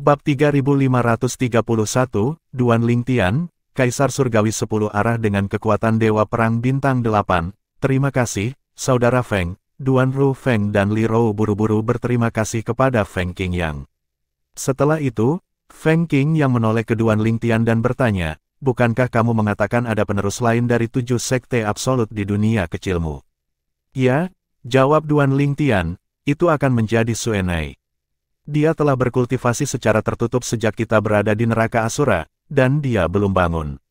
Bab 3531, Duan Lingtian, Kaisar Surgawi 10 arah dengan kekuatan Dewa Perang Bintang 8. Terima kasih, Saudara Feng. Duan Ru Feng dan Li Rou buru-buru berterima kasih kepada Feng Qingyang. Setelah itu, Feng Qing yang menoleh ke Duan Lingtian dan bertanya, bukankah kamu mengatakan ada penerus lain dari 7 sekte absolut di dunia kecilmu? Ya, jawab Duan Lingtian, itu akan menjadi Suenai. Dia telah berkultivasi secara tertutup sejak kita berada di neraka Asura, dan dia belum bangun.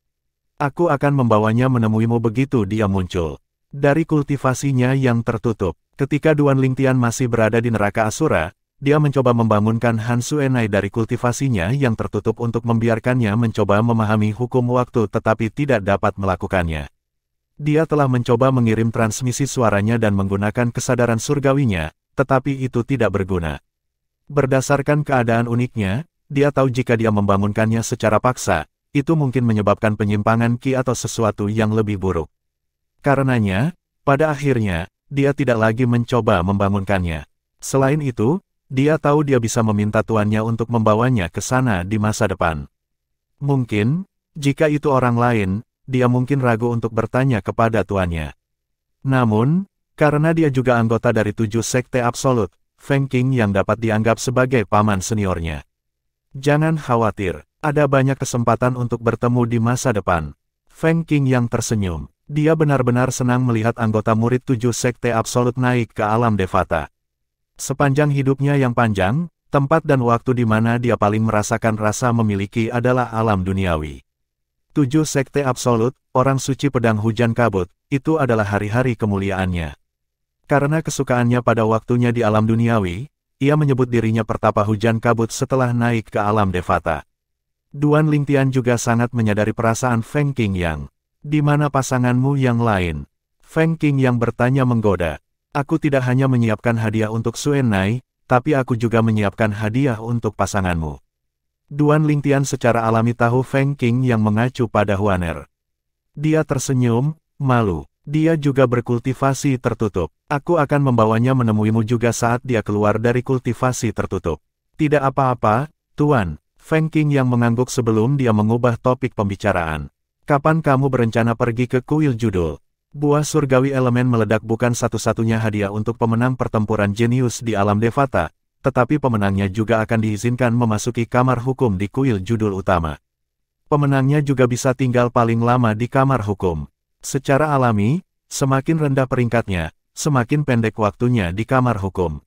Aku akan membawanya menemuimu begitu dia muncul. Dari kultivasinya yang tertutup, ketika Duan Lingtian masih berada di neraka Asura, dia mencoba membangunkan Han Suenai dari kultivasinya yang tertutup untuk membiarkannya mencoba memahami hukum waktu tetapi tidak dapat melakukannya. Dia telah mencoba mengirim transmisi suaranya dan menggunakan kesadaran surgawinya, tetapi itu tidak berguna. Berdasarkan keadaan uniknya, dia tahu jika dia membangunkannya secara paksa, itu mungkin menyebabkan penyimpangan Qi atau sesuatu yang lebih buruk. Karenanya, pada akhirnya, dia tidak lagi mencoba membangunkannya. Selain itu, dia tahu dia bisa meminta tuannya untuk membawanya ke sana di masa depan. Mungkin, jika itu orang lain, dia mungkin ragu untuk bertanya kepada tuannya. Namun, karena dia juga anggota dari 7 sekte absolut, Feng Qing yang dapat dianggap sebagai paman seniornya. Jangan khawatir, ada banyak kesempatan untuk bertemu di masa depan. Feng Qing yang tersenyum. Dia benar-benar senang melihat anggota murid 7 sekte absolut naik ke alam Devata. Sepanjang hidupnya yang panjang, tempat dan waktu di mana dia paling merasakan rasa memiliki adalah alam duniawi. 7 sekte absolut, orang suci pedang hujan kabut, itu adalah hari-hari kemuliaannya. Karena kesukaannya pada waktunya di alam duniawi, ia menyebut dirinya pertapa hujan kabut setelah naik ke alam Devata. Duan Lingtian juga sangat menyadari perasaan Feng Qingyang. Di mana pasanganmu yang lain? Feng Qingyang bertanya menggoda. Aku tidak hanya menyiapkan hadiah untuk Suenai, tapi aku juga menyiapkan hadiah untuk pasanganmu. Duan Lingtian secara alami tahu Feng Qingyang mengacu pada Huaner. Dia tersenyum, malu. Dia juga berkultivasi tertutup. Aku akan membawanya menemuimu juga saat dia keluar dari kultivasi tertutup. Tidak apa-apa, Tuan. Feng Qingyang mengangguk sebelum dia mengubah topik pembicaraan. Kapan kamu berencana pergi ke kuil judul? Buah surgawi elemen meledak bukan satu-satunya hadiah untuk pemenang pertempuran jenius di alam Devata, tetapi pemenangnya juga akan diizinkan memasuki kamar hukum di kuil judul utama. Pemenangnya juga bisa tinggal paling lama di kamar hukum. Secara alami, semakin rendah peringkatnya, semakin pendek waktunya di kamar hukum.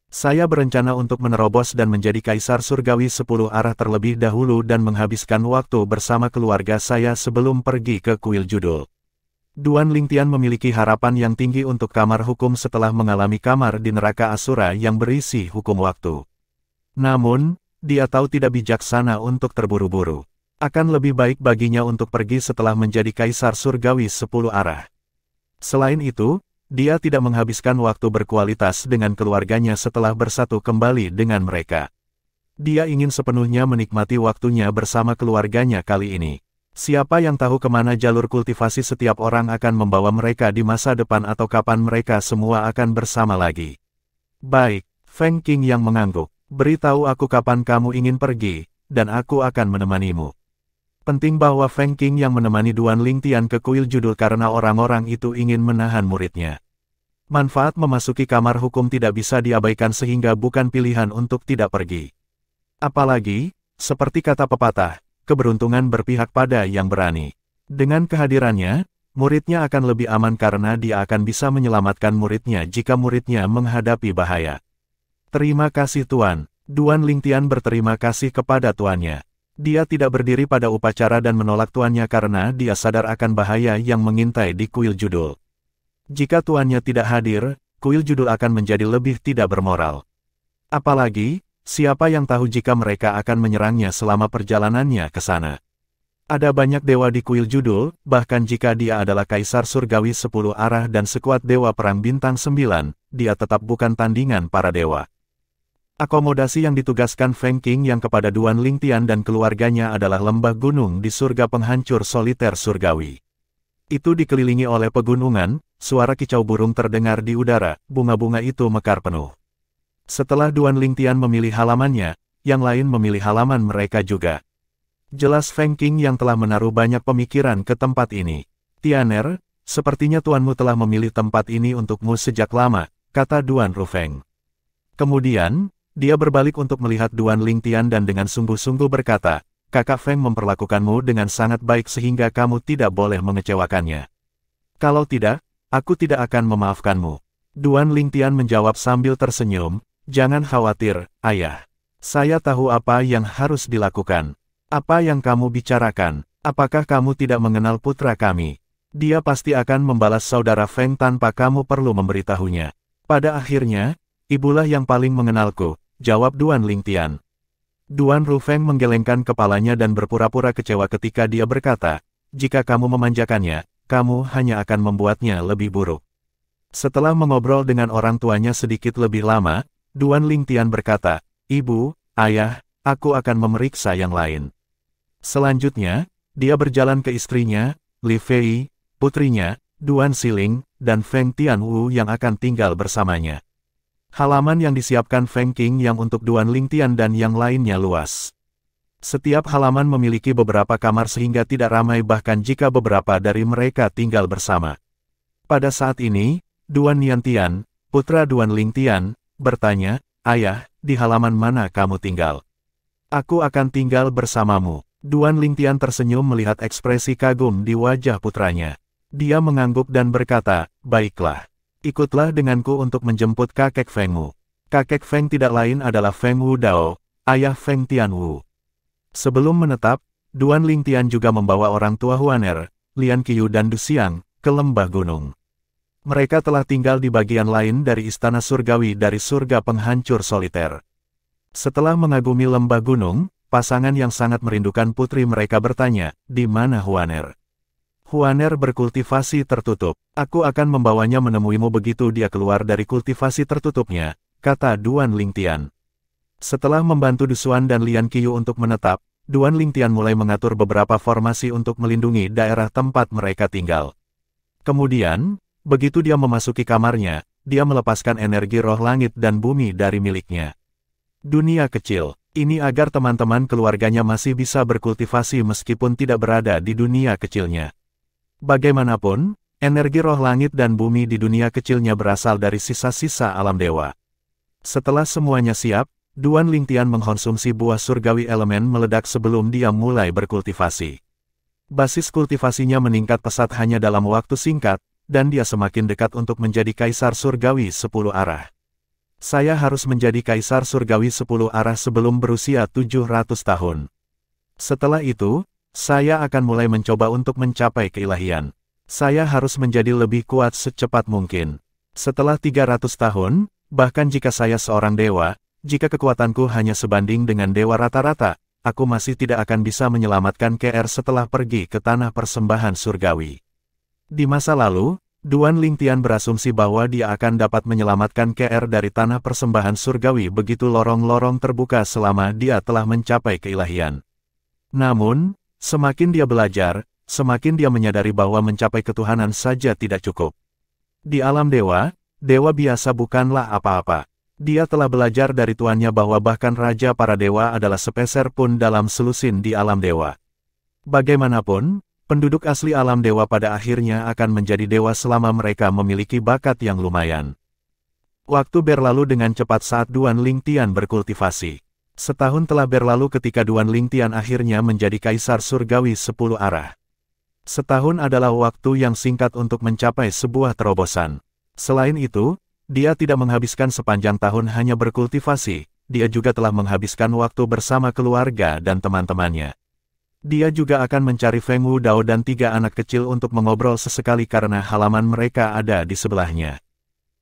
Saya berencana untuk menerobos dan menjadi Kaisar Surgawi 10 arah terlebih dahulu dan menghabiskan waktu bersama keluarga saya sebelum pergi ke kuil judul. Duan Lingtian memiliki harapan yang tinggi untuk kamar hukum setelah mengalami kamar di neraka Asura yang berisi hukum waktu. Namun, dia tahu tidak bijaksana untuk terburu-buru. Akan lebih baik baginya untuk pergi setelah menjadi Kaisar Surgawi 10 arah. Selain itu, dia tidak menghabiskan waktu berkualitas dengan keluarganya setelah bersatu kembali dengan mereka. Dia ingin sepenuhnya menikmati waktunya bersama keluarganya kali ini. Siapa yang tahu kemana jalur kultivasi setiap orang akan membawa mereka di masa depan atau kapan mereka semua akan bersama lagi. Baik, Feng Qingyang mengangguk. Beritahu aku kapan kamu ingin pergi, dan aku akan menemanimu. Penting bahwa Feng Qingyang menemani Duan Lingtian ke kuil judul karena orang-orang itu ingin menahan muridnya. Manfaat memasuki kamar hukum tidak bisa diabaikan sehingga bukan pilihan untuk tidak pergi. Apalagi, seperti kata pepatah, keberuntungan berpihak pada yang berani. Dengan kehadirannya, muridnya akan lebih aman karena dia akan bisa menyelamatkan muridnya jika muridnya menghadapi bahaya. Terima kasih Tuan. Duan Lingtian berterima kasih kepada tuannya. Dia tidak berdiri pada upacara dan menolak tuannya karena dia sadar akan bahaya yang mengintai di kuil judul. Jika tuannya tidak hadir, kuil judul akan menjadi lebih tidak bermoral. Apalagi, siapa yang tahu jika mereka akan menyerangnya selama perjalanannya ke sana. Ada banyak dewa di kuil judul, bahkan jika dia adalah Kaisar Surgawi 10 arah dan sekuat Dewa Perang Bintang 9, dia tetap bukan tandingan para dewa. Akomodasi yang ditugaskan Feng Qingyang kepada Duan Lingtian dan keluarganya adalah lembah gunung di surga penghancur soliter surgawi. Itu dikelilingi oleh pegunungan, suara kicau burung terdengar di udara, bunga-bunga itu mekar penuh. Setelah Duan Lingtian memilih halamannya, yang lain memilih halaman mereka juga. Jelas Feng Qing yang telah menaruh banyak pemikiran ke tempat ini. Tianer, sepertinya tuanmu telah memilih tempat ini untukmu sejak lama, kata Duan Rufeng. Kemudian, dia berbalik untuk melihat Duan Lingtian dan dengan sungguh-sungguh berkata, kakak Feng memperlakukanmu dengan sangat baik sehingga kamu tidak boleh mengecewakannya. Kalau tidak, aku tidak akan memaafkanmu. Duan Lingtian menjawab sambil tersenyum, jangan khawatir, ayah. Saya tahu apa yang harus dilakukan. Apa yang kamu bicarakan? Apakah kamu tidak mengenal putra kami? Dia pasti akan membalas saudara Feng tanpa kamu perlu memberitahunya. Pada akhirnya, ibulah yang paling mengenalku, jawab Duan Lingtian. Duan Rufeng menggelengkan kepalanya dan berpura-pura kecewa ketika dia berkata, jika kamu memanjakannya, kamu hanya akan membuatnya lebih buruk. Setelah mengobrol dengan orang tuanya sedikit lebih lama, Duan Lingtian berkata, ibu, ayah, aku akan memeriksa yang lain. Selanjutnya, dia berjalan ke istrinya, Li Fei, putrinya, Duan Siling, dan Feng Tianwu yang akan tinggal bersamanya. Halaman yang disiapkan Feng Qing yang untuk Duan Lingtian dan yang lainnya luas. Setiap halaman memiliki beberapa kamar sehingga tidak ramai bahkan jika beberapa dari mereka tinggal bersama. Pada saat ini, Duan Niantian, putra Duan Lingtian, bertanya, ayah, di halaman mana kamu tinggal? Aku akan tinggal bersamamu. Duan Lingtian tersenyum melihat ekspresi kagum di wajah putranya. Dia mengangguk dan berkata, baiklah. Ikutlah denganku untuk menjemput kakek Fengmu. Kakek Feng tidak lain adalah Feng Wu Dao, ayah Feng Tianwu. Sebelum menetap, Duan Lingtian juga membawa orang tua Huaner, Lian Qiu dan Du Xiang, ke lembah gunung. Mereka telah tinggal di bagian lain dari istana surgawi dari surga penghancur soliter. Setelah mengagumi lembah gunung, pasangan yang sangat merindukan putri mereka bertanya, di mana Huaner? Huaner berkultivasi tertutup. Aku akan membawanya menemuimu begitu dia keluar dari kultivasi tertutupnya, kata Duan Lingtian. Setelah membantu Du Xuan dan Lian Qiu untuk menetap, Duan Lingtian mulai mengatur beberapa formasi untuk melindungi daerah tempat mereka tinggal. Kemudian, begitu dia memasuki kamarnya, dia melepaskan energi roh langit dan bumi dari miliknya. Dunia kecil, ini agar teman-teman keluarganya masih bisa berkultivasi meskipun tidak berada di dunia kecilnya. Bagaimanapun, energi roh langit dan bumi di dunia kecilnya berasal dari sisa-sisa alam dewa. Setelah semuanya siap, Duan Lingtian mengkonsumsi buah surgawi elemen meledak sebelum dia mulai berkultivasi. Basis kultivasinya meningkat pesat hanya dalam waktu singkat, dan dia semakin dekat untuk menjadi kaisar surgawi 10 arah. Saya harus menjadi kaisar surgawi 10 arah sebelum berusia 700 tahun. Setelah itu, saya akan mulai mencoba untuk mencapai keilahian. Saya harus menjadi lebih kuat secepat mungkin. Setelah 300 tahun, bahkan jika saya seorang dewa, jika kekuatanku hanya sebanding dengan dewa rata-rata, aku masih tidak akan bisa menyelamatkan KR setelah pergi ke tanah persembahan surgawi. Di masa lalu, Duan Lingtian berasumsi bahwa dia akan dapat menyelamatkan KR dari tanah persembahan surgawi begitu lorong-lorong terbuka selama dia telah mencapai keilahian. Namun, semakin dia belajar, semakin dia menyadari bahwa mencapai ketuhanan saja tidak cukup. Di alam dewa, dewa biasa bukanlah apa-apa. Dia telah belajar dari tuannya bahwa bahkan raja para dewa adalah sepeser pun dalam selusin di alam dewa. Bagaimanapun, penduduk asli alam dewa pada akhirnya akan menjadi dewa selama mereka memiliki bakat yang lumayan. Waktu berlalu dengan cepat saat Duan Lingtian berkultivasi. Setahun telah berlalu ketika Duan Lingtian akhirnya menjadi kaisar surgawi 10 arah. Setahun adalah waktu yang singkat untuk mencapai sebuah terobosan. Selain itu, dia tidak menghabiskan sepanjang tahun hanya berkultivasi, dia juga telah menghabiskan waktu bersama keluarga dan teman-temannya. Dia juga akan mencari Feng Wu Dao dan 3 anak kecil untuk mengobrol sesekali karena halaman mereka ada di sebelahnya.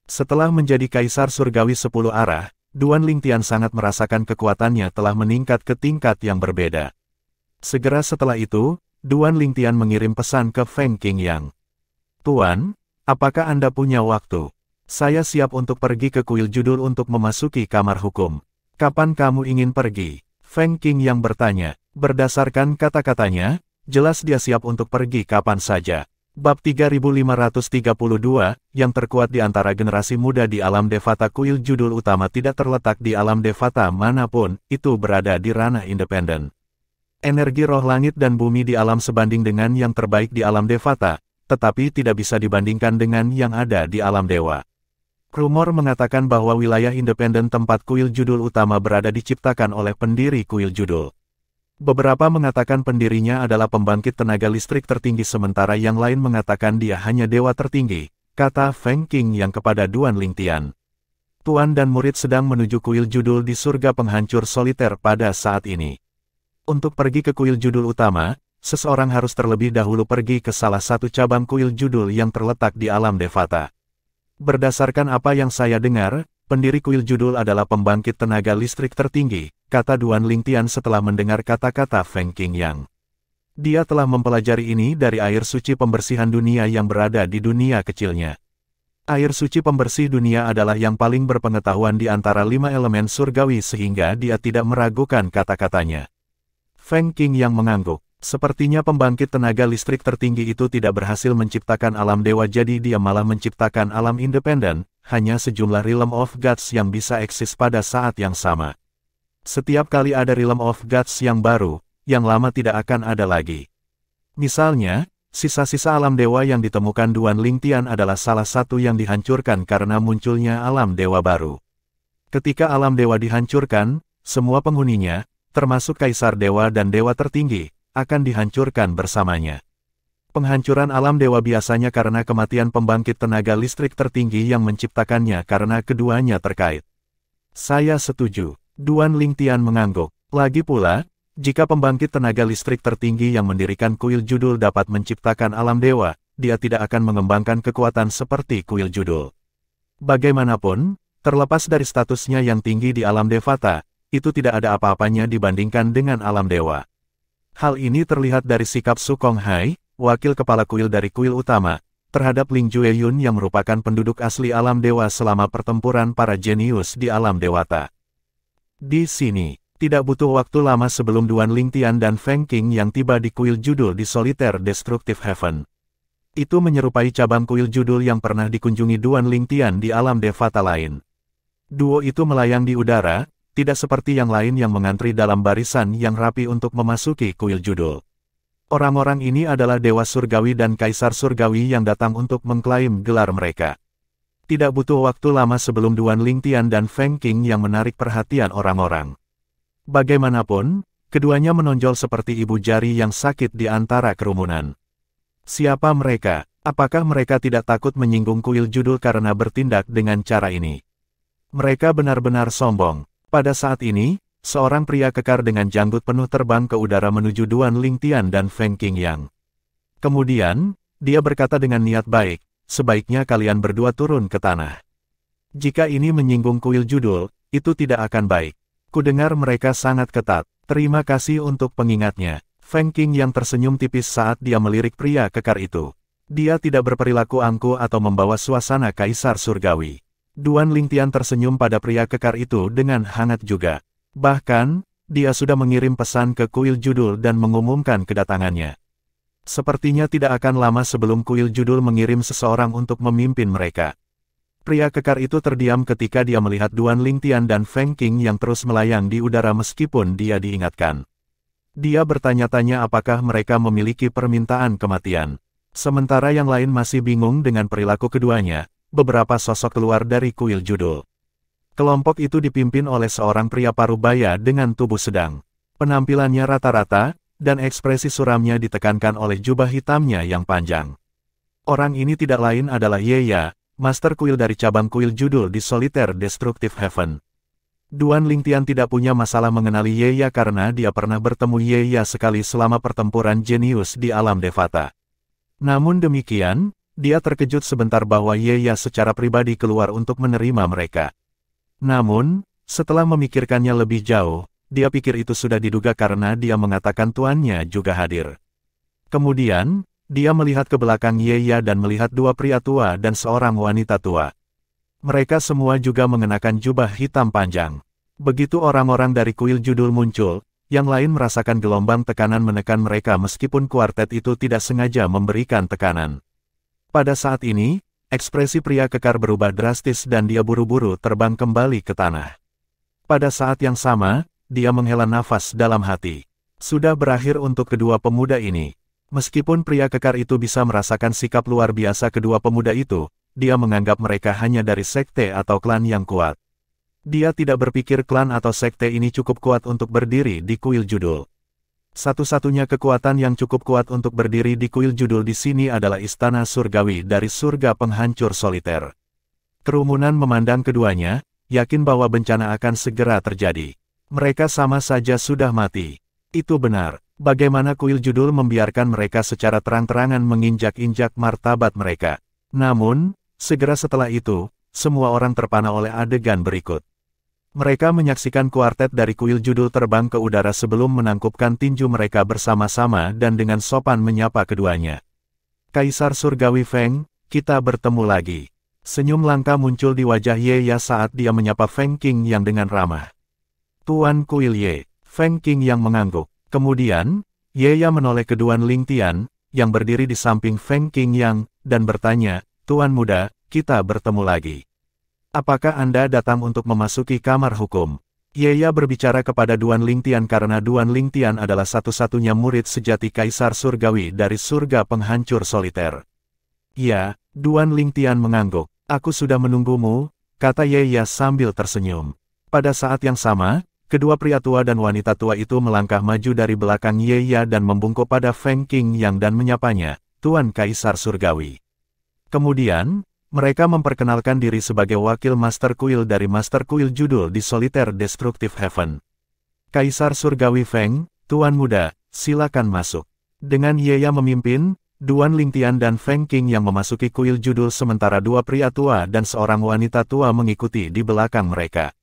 Setelah menjadi kaisar surgawi 10 arah, Duan Lingtian sangat merasakan kekuatannya telah meningkat ke tingkat yang berbeda. Segera setelah itu, Duan Lingtian mengirim pesan ke Feng Qingyang. Tuan, apakah Anda punya waktu? Saya siap untuk pergi ke kuil judul untuk memasuki kamar hukum. Kapan kamu ingin pergi? Feng Qingyang bertanya. Berdasarkan kata-katanya, jelas dia siap untuk pergi kapan saja. Bab 3532, yang terkuat di antara generasi muda di alam Devata Kuil. Judul utama tidak terletak di alam Devata manapun, itu berada di ranah independen. Energi roh langit dan bumi di alam sebanding dengan yang terbaik di alam Devata, tetapi tidak bisa dibandingkan dengan yang ada di alam dewa. Rumor mengatakan bahwa wilayah independen tempat kuil judul utama berada diciptakan oleh pendiri kuil judul. Beberapa mengatakan pendirinya adalah pembangkit tenaga listrik tertinggi sementara yang lain mengatakan dia hanya dewa tertinggi, kata Feng Qing yang kepada Duan Lingtian. Tuan dan murid sedang menuju kuil judul di surga penghancur soliter pada saat ini. Untuk pergi ke kuil judul utama, seseorang harus terlebih dahulu pergi ke salah satu cabang kuil judul yang terletak di alam Devata. Berdasarkan apa yang saya dengar, pendiri kuil judul adalah pembangkit tenaga listrik tertinggi, kata Duan Lingtian setelah mendengar kata-kata Feng Qingyang. Dia telah mempelajari ini dari air suci pembersihan dunia yang berada di dunia kecilnya. Air suci pembersih dunia adalah yang paling berpengetahuan di antara 5 elemen surgawi sehingga dia tidak meragukan kata-katanya. Feng Qingyang mengangguk. Sepertinya pembangkit tenaga listrik tertinggi itu tidak berhasil menciptakan alam dewa jadi dia malah menciptakan alam independen, hanya sejumlah realm of gods yang bisa eksis pada saat yang sama. Setiap kali ada realm of gods yang baru, yang lama tidak akan ada lagi. Misalnya, sisa-sisa alam dewa yang ditemukan Duan Lingtian adalah salah satu yang dihancurkan karena munculnya alam dewa baru. Ketika alam dewa dihancurkan, semua penghuninya, termasuk kaisar dewa dan dewa tertinggi, akan dihancurkan bersamanya. Penghancuran alam dewa biasanya karena kematian pembangkit tenaga listrik tertinggi yang menciptakannya karena keduanya terkait. Saya setuju. Duan Lingtian mengangguk. Lagi pula, jika pembangkit tenaga listrik tertinggi yang mendirikan kuil judul dapat menciptakan alam dewa, dia tidak akan mengembangkan kekuatan seperti kuil judul. Bagaimanapun, terlepas dari statusnya yang tinggi di alam Devata, itu tidak ada apa-apanya dibandingkan dengan alam dewa. Hal ini terlihat dari sikap Su Konghai, wakil kepala kuil dari kuil utama, terhadap Ling Jueyun yang merupakan penduduk asli alam dewa selama pertempuran para jenius di alam dewata. Di sini, tidak butuh waktu lama sebelum Duan Lingtian dan Feng Qing yang tiba di kuil judul di Solitaire Destructive Heaven. Itu menyerupai cabang kuil judul yang pernah dikunjungi Duan Lingtian di alam Devata lain. Duo itu melayang di udara, tidak seperti yang lain yang mengantri dalam barisan yang rapi untuk memasuki kuil judul. Orang-orang ini adalah dewa surgawi dan kaisar surgawi yang datang untuk mengklaim gelar mereka. Tidak butuh waktu lama sebelum Duan Lingtian dan Feng Qing yang menarik perhatian orang-orang. Bagaimanapun, keduanya menonjol seperti ibu jari yang sakit di antara kerumunan. Siapa mereka? Apakah mereka tidak takut menyinggung kuil judul karena bertindak dengan cara ini? Mereka benar-benar sombong. Pada saat ini, seorang pria kekar dengan janggut penuh terbang ke udara menuju Duan Lingtian dan Feng Qingyang. Kemudian, dia berkata dengan niat baik, sebaiknya kalian berdua turun ke tanah. Jika ini menyinggung kuil judul, itu tidak akan baik. Kudengar mereka sangat ketat. Terima kasih untuk pengingatnya. Feng Qingyang tersenyum tipis saat dia melirik pria kekar itu. Dia tidak berperilaku angkuh atau membawa suasana kaisar surgawi. Duan Lingtian tersenyum pada pria kekar itu dengan hangat juga. Bahkan, dia sudah mengirim pesan ke kuil judul dan mengumumkan kedatangannya. Sepertinya tidak akan lama sebelum kuil judul mengirim seseorang untuk memimpin mereka. Pria kekar itu terdiam ketika dia melihat Duan Lingtian dan Feng Qing yang terus melayang di udara meskipun dia diingatkan. Dia bertanya-tanya apakah mereka memiliki permintaan kematian. Sementara yang lain masih bingung dengan perilaku keduanya. Beberapa sosok keluar dari kuil judul. Kelompok itu dipimpin oleh seorang pria parubaya dengan tubuh sedang. Penampilannya rata-rata, dan ekspresi suramnya ditekankan oleh jubah hitamnya yang panjang. Orang ini tidak lain adalah Yeya, master kuil dari cabang kuil judul di Solitaire Destructive Heaven. Duan Lingtian tidak punya masalah mengenali Yeya karena dia pernah bertemu Yeya sekali selama pertempuran jenius di alam Devata. Namun demikian, dia terkejut sebentar bahwa Yeya secara pribadi keluar untuk menerima mereka. Namun, setelah memikirkannya lebih jauh, dia pikir itu sudah diduga karena dia mengatakan tuannya juga hadir. Kemudian, dia melihat ke belakang Yeya dan melihat dua pria tua dan seorang wanita tua. Mereka semua juga mengenakan jubah hitam panjang. Begitu orang-orang dari kuil judul muncul, yang lain merasakan gelombang tekanan menekan mereka meskipun kuartet itu tidak sengaja memberikan tekanan. Pada saat ini, ekspresi pria kekar berubah drastis dan dia buru-buru terbang kembali ke tanah. Pada saat yang sama, dia menghela nafas dalam hati. Sudah berakhir untuk kedua pemuda ini. Meskipun pria kekar itu bisa merasakan sikap luar biasa kedua pemuda itu, dia menganggap mereka hanya dari sekte atau klan yang kuat. Dia tidak berpikir klan atau sekte ini cukup kuat untuk berdiri di kuil judul. Satu-satunya kekuatan yang cukup kuat untuk berdiri di kuil judul di sini adalah istana surgawi dari surga penghancur soliter. Kerumunan memandang keduanya, yakin bahwa bencana akan segera terjadi. Mereka sama saja sudah mati. Itu benar. Bagaimana kuil judul membiarkan mereka secara terang-terangan menginjak-injak martabat mereka. Namun, segera setelah itu, semua orang terpana oleh adegan berikut. Mereka menyaksikan kuartet dari kuil judul terbang ke udara sebelum menangkupkan tinju mereka bersama-sama dan dengan sopan menyapa keduanya. Kaisar Surgawi Feng, kita bertemu lagi. Senyum langka muncul di wajah Ye Ya saat dia menyapa Feng Qing yang dengan ramah. Tuan Kuil Ye, Feng Qing yang mengangguk. Kemudian, Ye Ya menoleh ke Duan Lingtian, yang berdiri di samping Feng Qing yang, dan bertanya, Tuan muda, kita bertemu lagi. Apakah Anda datang untuk memasuki kamar hukum? Ye Ya berbicara kepada Duan Lingtian karena Duan Lingtian adalah satu-satunya murid sejati Kaisar Surgawi dari surga penghancur soliter. Ya, Duan Lingtian mengangguk. Aku sudah menunggumu, kata Ye Ya sambil tersenyum. Pada saat yang sama, kedua pria tua dan wanita tua itu melangkah maju dari belakang Ye Ya dan membungkuk pada Feng Qing yang dan menyapanya, Tuan Kaisar Surgawi. Kemudian, mereka memperkenalkan diri sebagai wakil Master Kuil dari Master Kuil judul di Solitaire Destructive Heaven. Kaisar Surgawi Feng, Tuan muda, silakan masuk. Dengan Ye Ya memimpin, Duan Lingtian dan Feng Qing yang memasuki kuil judul sementara dua pria tua dan seorang wanita tua mengikuti di belakang mereka.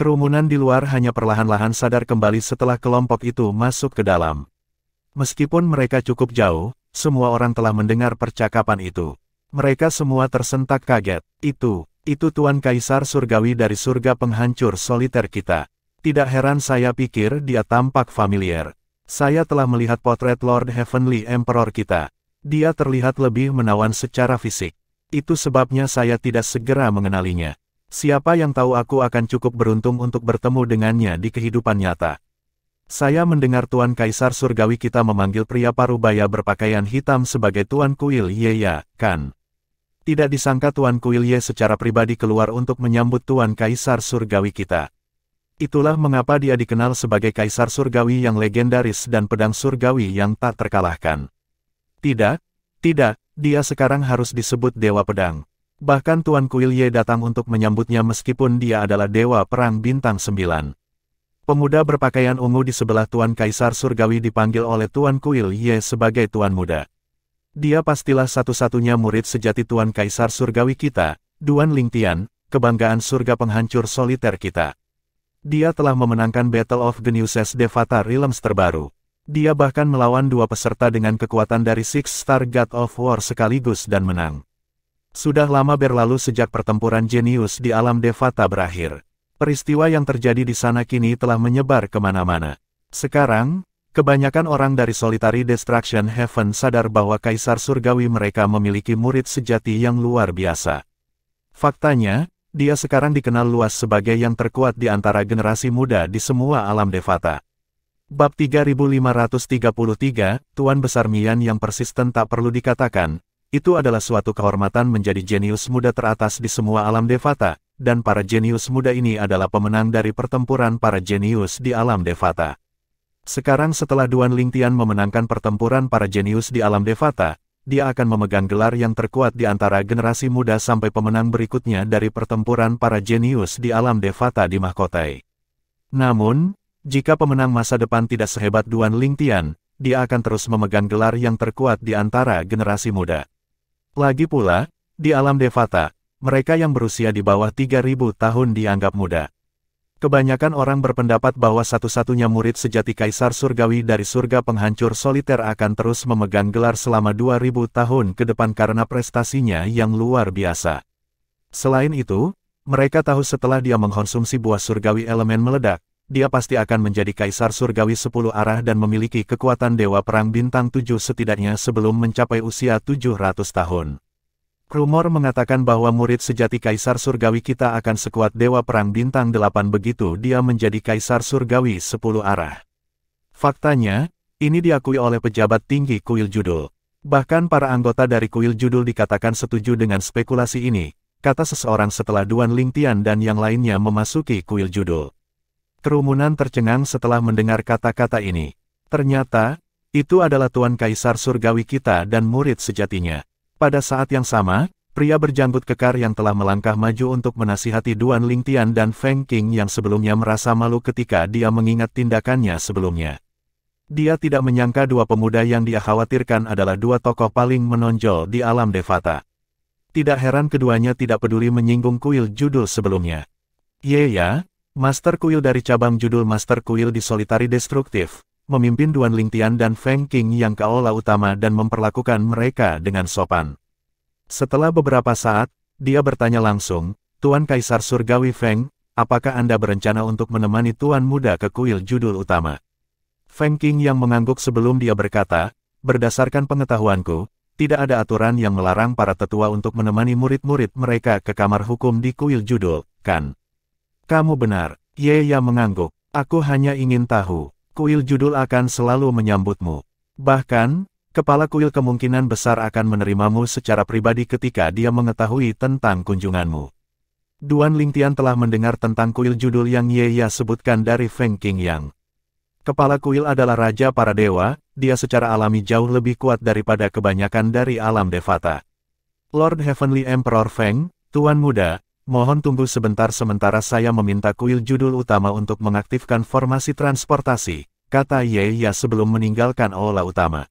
Kerumunan di luar hanya perlahan-lahan sadar kembali setelah kelompok itu masuk ke dalam. Meskipun mereka cukup jauh, semua orang telah mendengar percakapan itu. Mereka semua tersentak kaget. Itu Tuan Kaisar Surgawi dari surga penghancur soliter kita. Tidak heran saya pikir dia tampak familiar. Saya telah melihat potret Lord Heavenly Emperor kita. Dia terlihat lebih menawan secara fisik. Itu sebabnya saya tidak segera mengenalinya. Siapa yang tahu aku akan cukup beruntung untuk bertemu dengannya di kehidupan nyata. Saya mendengar Tuan Kaisar Surgawi kita memanggil pria parubaya berpakaian hitam sebagai Tuan Kuil Ye Ya, kan? Tidak disangka Tuan Kuil Ye secara pribadi keluar untuk menyambut Tuan Kaisar Surgawi kita. Itulah mengapa dia dikenal sebagai Kaisar Surgawi yang legendaris dan pedang surgawi yang tak terkalahkan. Tidak, dia sekarang harus disebut Dewa Pedang. Bahkan Tuan Kuil Ye datang untuk menyambutnya meskipun dia adalah Dewa Perang Bintang 9. Pemuda berpakaian ungu di sebelah Tuan Kaisar Surgawi dipanggil oleh Tuan Kuil Ye sebagai Tuan Muda. Dia pastilah satu-satunya murid sejati Tuan Kaisar Surgawi kita, Duan Lingtian, kebanggaan surga penghancur soliter kita. Dia telah memenangkan Battle of Geniuses Devata Realms terbaru. Dia bahkan melawan dua peserta dengan kekuatan dari Six Star God of War sekaligus dan menang. Sudah lama berlalu sejak pertempuran jenius di alam Devata berakhir. Peristiwa yang terjadi di sana kini telah menyebar kemana-mana. Sekarang, kebanyakan orang dari Solitary Destruction Heaven sadar bahwa Kaisar Surgawi mereka memiliki murid sejati yang luar biasa. Faktanya, dia sekarang dikenal luas sebagai yang terkuat di antara generasi muda di semua alam Devata. Bab 3533, Tuan Besar Mian yang persisten tak perlu dikatakan, itu adalah suatu kehormatan menjadi jenius muda teratas di semua alam Devata, dan para jenius muda ini adalah pemenang dari pertempuran para jenius di alam Devata. Sekarang setelah Duan Lingtian memenangkan pertempuran para jenius di alam Devata, dia akan memegang gelar yang terkuat di antara generasi muda sampai pemenang berikutnya dari pertempuran para jenius di alam Devata di Mahkotai. Namun, jika pemenang masa depan tidak sehebat Duan Lingtian, dia akan terus memegang gelar yang terkuat di antara generasi muda. Lagi pula, di alam Devata, mereka yang berusia di bawah 3.000 tahun dianggap muda. Kebanyakan orang berpendapat bahwa satu-satunya murid sejati Kaisar Surgawi dari surga penghancur soliter akan terus memegang gelar selama 2000 tahun ke depan karena prestasinya yang luar biasa. Selain itu, mereka tahu setelah dia mengkonsumsi buah surgawi elemen meledak, dia pasti akan menjadi Kaisar Surgawi 10 arah dan memiliki kekuatan Dewa Perang Bintang 7 setidaknya sebelum mencapai usia 700 tahun. Rumor mengatakan bahwa murid sejati Kaisar Surgawi kita akan sekuat Dewa Perang Bintang 8 begitu dia menjadi Kaisar Surgawi 10 arah. Faktanya, ini diakui oleh pejabat tinggi Kuil Judul. Bahkan para anggota dari Kuil Judul dikatakan setuju dengan spekulasi ini, kata seseorang setelah Duan Lingtian dan yang lainnya memasuki Kuil Judul. Kerumunan tercengang setelah mendengar kata-kata ini. Ternyata, itu adalah Tuan Kaisar Surgawi kita dan murid sejatinya. Pada saat yang sama, pria berjanggut kekar yang telah melangkah maju untuk menasihati Duan Lingtian dan Feng Qing yang sebelumnya merasa malu ketika dia mengingat tindakannya sebelumnya. Dia tidak menyangka dua pemuda yang dia khawatirkan adalah dua tokoh paling menonjol di alam Devata. Tidak heran keduanya tidak peduli menyinggung Kuil Judul sebelumnya. Yeya, Master Kuil dari cabang Judul Master Kuil di Solitary Destruktif, memimpin Duan Lingtian dan Feng Qing yang keaula utama dan memperlakukan mereka dengan sopan. Setelah beberapa saat, dia bertanya langsung, Tuan Kaisar Surgawi Feng, apakah Anda berencana untuk menemani Tuan Muda ke Kuil Judul utama? Feng Qing yang mengangguk sebelum dia berkata, berdasarkan pengetahuanku, tidak ada aturan yang melarang para tetua untuk menemani murid-murid mereka ke kamar hukum di Kuil Judul, kan? Kamu benar, Yeya mengangguk. Aku hanya ingin tahu, Kuil Judul akan selalu menyambutmu. Bahkan, Kepala Kuil kemungkinan besar akan menerimamu secara pribadi ketika dia mengetahui tentang kunjunganmu. Duan Lingtian telah mendengar tentang Kuil Judul yang Yeya sebutkan dari Feng Qing yang. Kepala Kuil adalah raja para dewa, dia secara alami jauh lebih kuat daripada kebanyakan dari alam Devata. Lord Heavenly Emperor Feng, Tuan Muda, mohon tunggu sebentar sementara saya meminta Kuil Judul utama untuk mengaktifkan formasi transportasi, kata Yeya sebelum meninggalkan aula utama.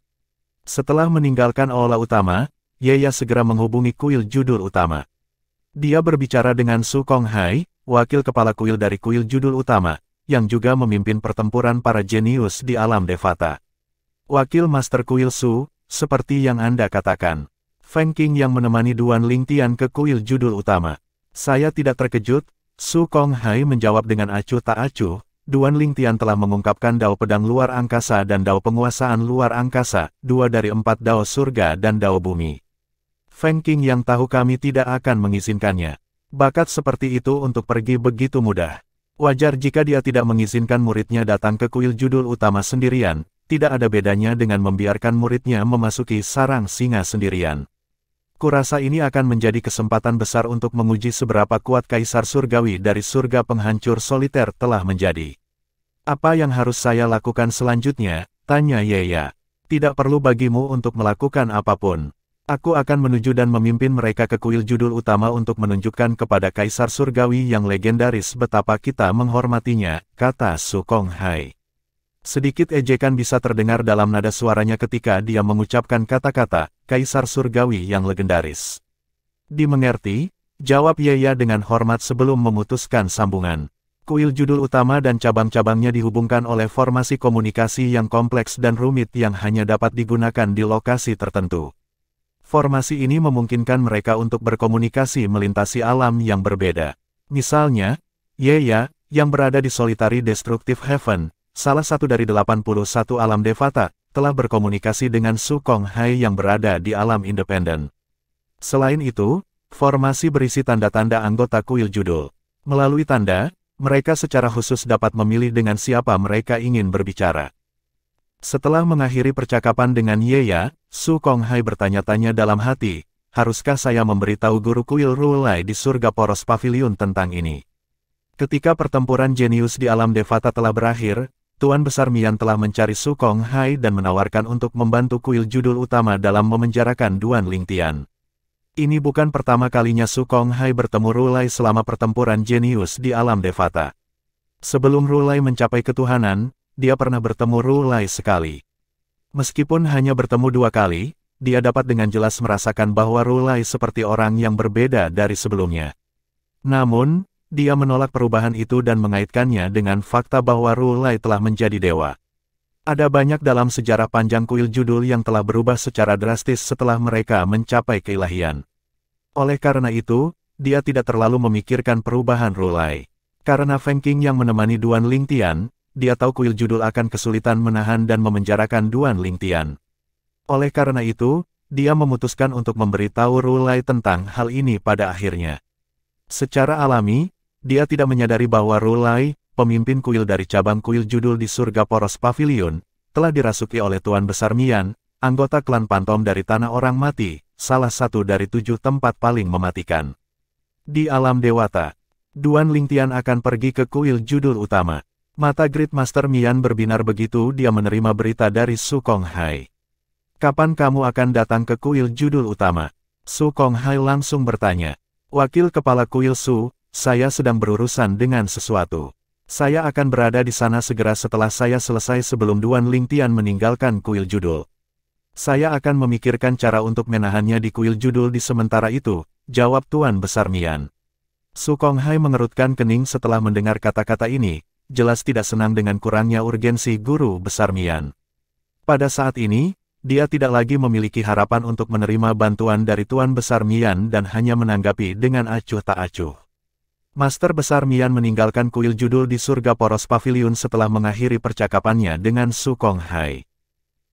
Setelah meninggalkan aula utama, Yeya segera menghubungi Kuil Judul utama. Dia berbicara dengan Su Konghai, wakil kepala kuil dari Kuil Judul utama, yang juga memimpin pertempuran para jenius di alam Devata. Wakil Master Kuil Su, seperti yang Anda katakan. Feng Qing yang menemani Duan Lingtian ke Kuil Judul utama. Saya tidak terkejut, Su Konghai menjawab dengan acuh tak acuh, Duan Lingtian telah mengungkapkan dao pedang luar angkasa dan dao penguasaan luar angkasa, 2 dari 4 dao surga dan dao bumi. Feng Qing yang tahu kami tidak akan mengizinkannya. Bakat seperti itu untuk pergi begitu mudah. Wajar jika dia tidak mengizinkan muridnya datang ke Kuil Judul utama sendirian, tidak ada bedanya dengan membiarkan muridnya memasuki sarang singa sendirian. Kurasa ini akan menjadi kesempatan besar untuk menguji seberapa kuat Kaisar Surgawi dari surga penghancur soliter telah menjadi. Apa yang harus saya lakukan selanjutnya? Tanya Yeya. Tidak perlu bagimu untuk melakukan apapun. Aku akan menuju dan memimpin mereka ke Kuil Judul utama untuk menunjukkan kepada Kaisar Surgawi yang legendaris betapa kita menghormatinya, kata Su Konghai. Sedikit ejekan bisa terdengar dalam nada suaranya ketika dia mengucapkan kata-kata, Kaisar Surgawi yang legendaris. Dimengerti, jawab Yeya dengan hormat sebelum memutuskan sambungan. Kuil Judul utama dan cabang-cabangnya dihubungkan oleh formasi komunikasi yang kompleks dan rumit yang hanya dapat digunakan di lokasi tertentu. Formasi ini memungkinkan mereka untuk berkomunikasi melintasi alam yang berbeda. Misalnya, Yeya, yang berada di Solitary Destructive Heaven, salah satu dari 81 alam Devata, telah berkomunikasi dengan Su Konghai yang berada di alam independen. Selain itu, formasi berisi tanda-tanda anggota Kuil Judul. Melalui tanda, mereka secara khusus dapat memilih dengan siapa mereka ingin berbicara. Setelah mengakhiri percakapan dengan Yeya, Su Konghai bertanya-tanya dalam hati, haruskah saya memberitahu guru Kuil Rulai di surga poros pavilion tentang ini? Ketika pertempuran jenius di alam Devata telah berakhir, Tuan Besar Mian telah mencari Su Konghai dan menawarkan untuk membantu Kuil Judul utama dalam memenjarakan Duan Lingtian. Ini bukan pertama kalinya Su Konghai bertemu Rulai selama pertempuran jenius di alam Devata. Sebelum Rulai mencapai ketuhanan, dia pernah bertemu Rulai sekali. Meskipun hanya bertemu 2 kali, dia dapat dengan jelas merasakan bahwa Rulai seperti orang yang berbeda dari sebelumnya. Namun, dia menolak perubahan itu dan mengaitkannya dengan fakta bahwa Rulai telah menjadi dewa. Ada banyak dalam sejarah panjang Kuil Judul yang telah berubah secara drastis setelah mereka mencapai keilahian. Oleh karena itu, dia tidak terlalu memikirkan perubahan Rulai. Karena Feng Qing yang menemani Duan Lingtian, dia tahu Kuil Judul akan kesulitan menahan dan memenjarakan Duan Lingtian. Oleh karena itu, dia memutuskan untuk memberitahu Rulai tentang hal ini pada akhirnya. Secara alami, dia tidak menyadari bahwa Rulai, pemimpin kuil dari cabang kuil judul di Surga Poros Pavilion, telah dirasuki oleh Tuan Besar Mian, anggota klan Pantom dari Tanah Orang Mati, salah satu dari 7 tempat paling mematikan. Di alam Dewata, Duan Lingtian akan pergi ke kuil judul utama. Mata Great Master Mian berbinar begitu dia menerima berita dari Su Konghai. Kapan kamu akan datang ke kuil judul utama? Su Konghai langsung bertanya. Wakil Kepala Kuil Su, saya sedang berurusan dengan sesuatu. Saya akan berada di sana segera setelah saya selesai sebelum Duan Lingtian meninggalkan kuil judul. Saya akan memikirkan cara untuk menahannya di kuil judul di sementara itu, jawab Tuan Besar Mian. Su Konghai mengerutkan kening setelah mendengar kata-kata ini, jelas tidak senang dengan kurangnya urgensi Guru Besar Mian. Pada saat ini, dia tidak lagi memiliki harapan untuk menerima bantuan dari Tuan Besar Mian dan hanya menanggapi dengan acuh tak acuh. Master Besar Mian meninggalkan kuil judul di Surga Poros Pavilion setelah mengakhiri percakapannya dengan Su Konghai.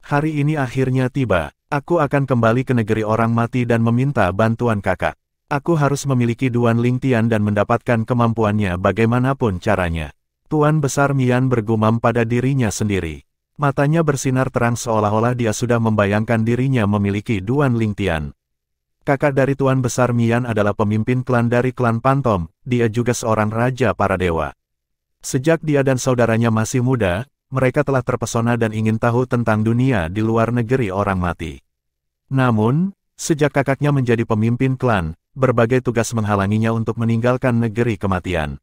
Hari ini akhirnya tiba, aku akan kembali ke negeri orang mati dan meminta bantuan kakak. Aku harus memiliki Duan Lingtian dan mendapatkan kemampuannya bagaimanapun caranya. Tuan Besar Mian bergumam pada dirinya sendiri. Matanya bersinar terang seolah-olah dia sudah membayangkan dirinya memiliki Duan Lingtian. Kakak dari Tuan Besar Mian adalah pemimpin klan dari klan Pantom, dia juga seorang raja para dewa. Sejak dia dan saudaranya masih muda, mereka telah terpesona dan ingin tahu tentang dunia di luar negeri orang mati. Namun, sejak kakaknya menjadi pemimpin klan, berbagai tugas menghalanginya untuk meninggalkan negeri kematian.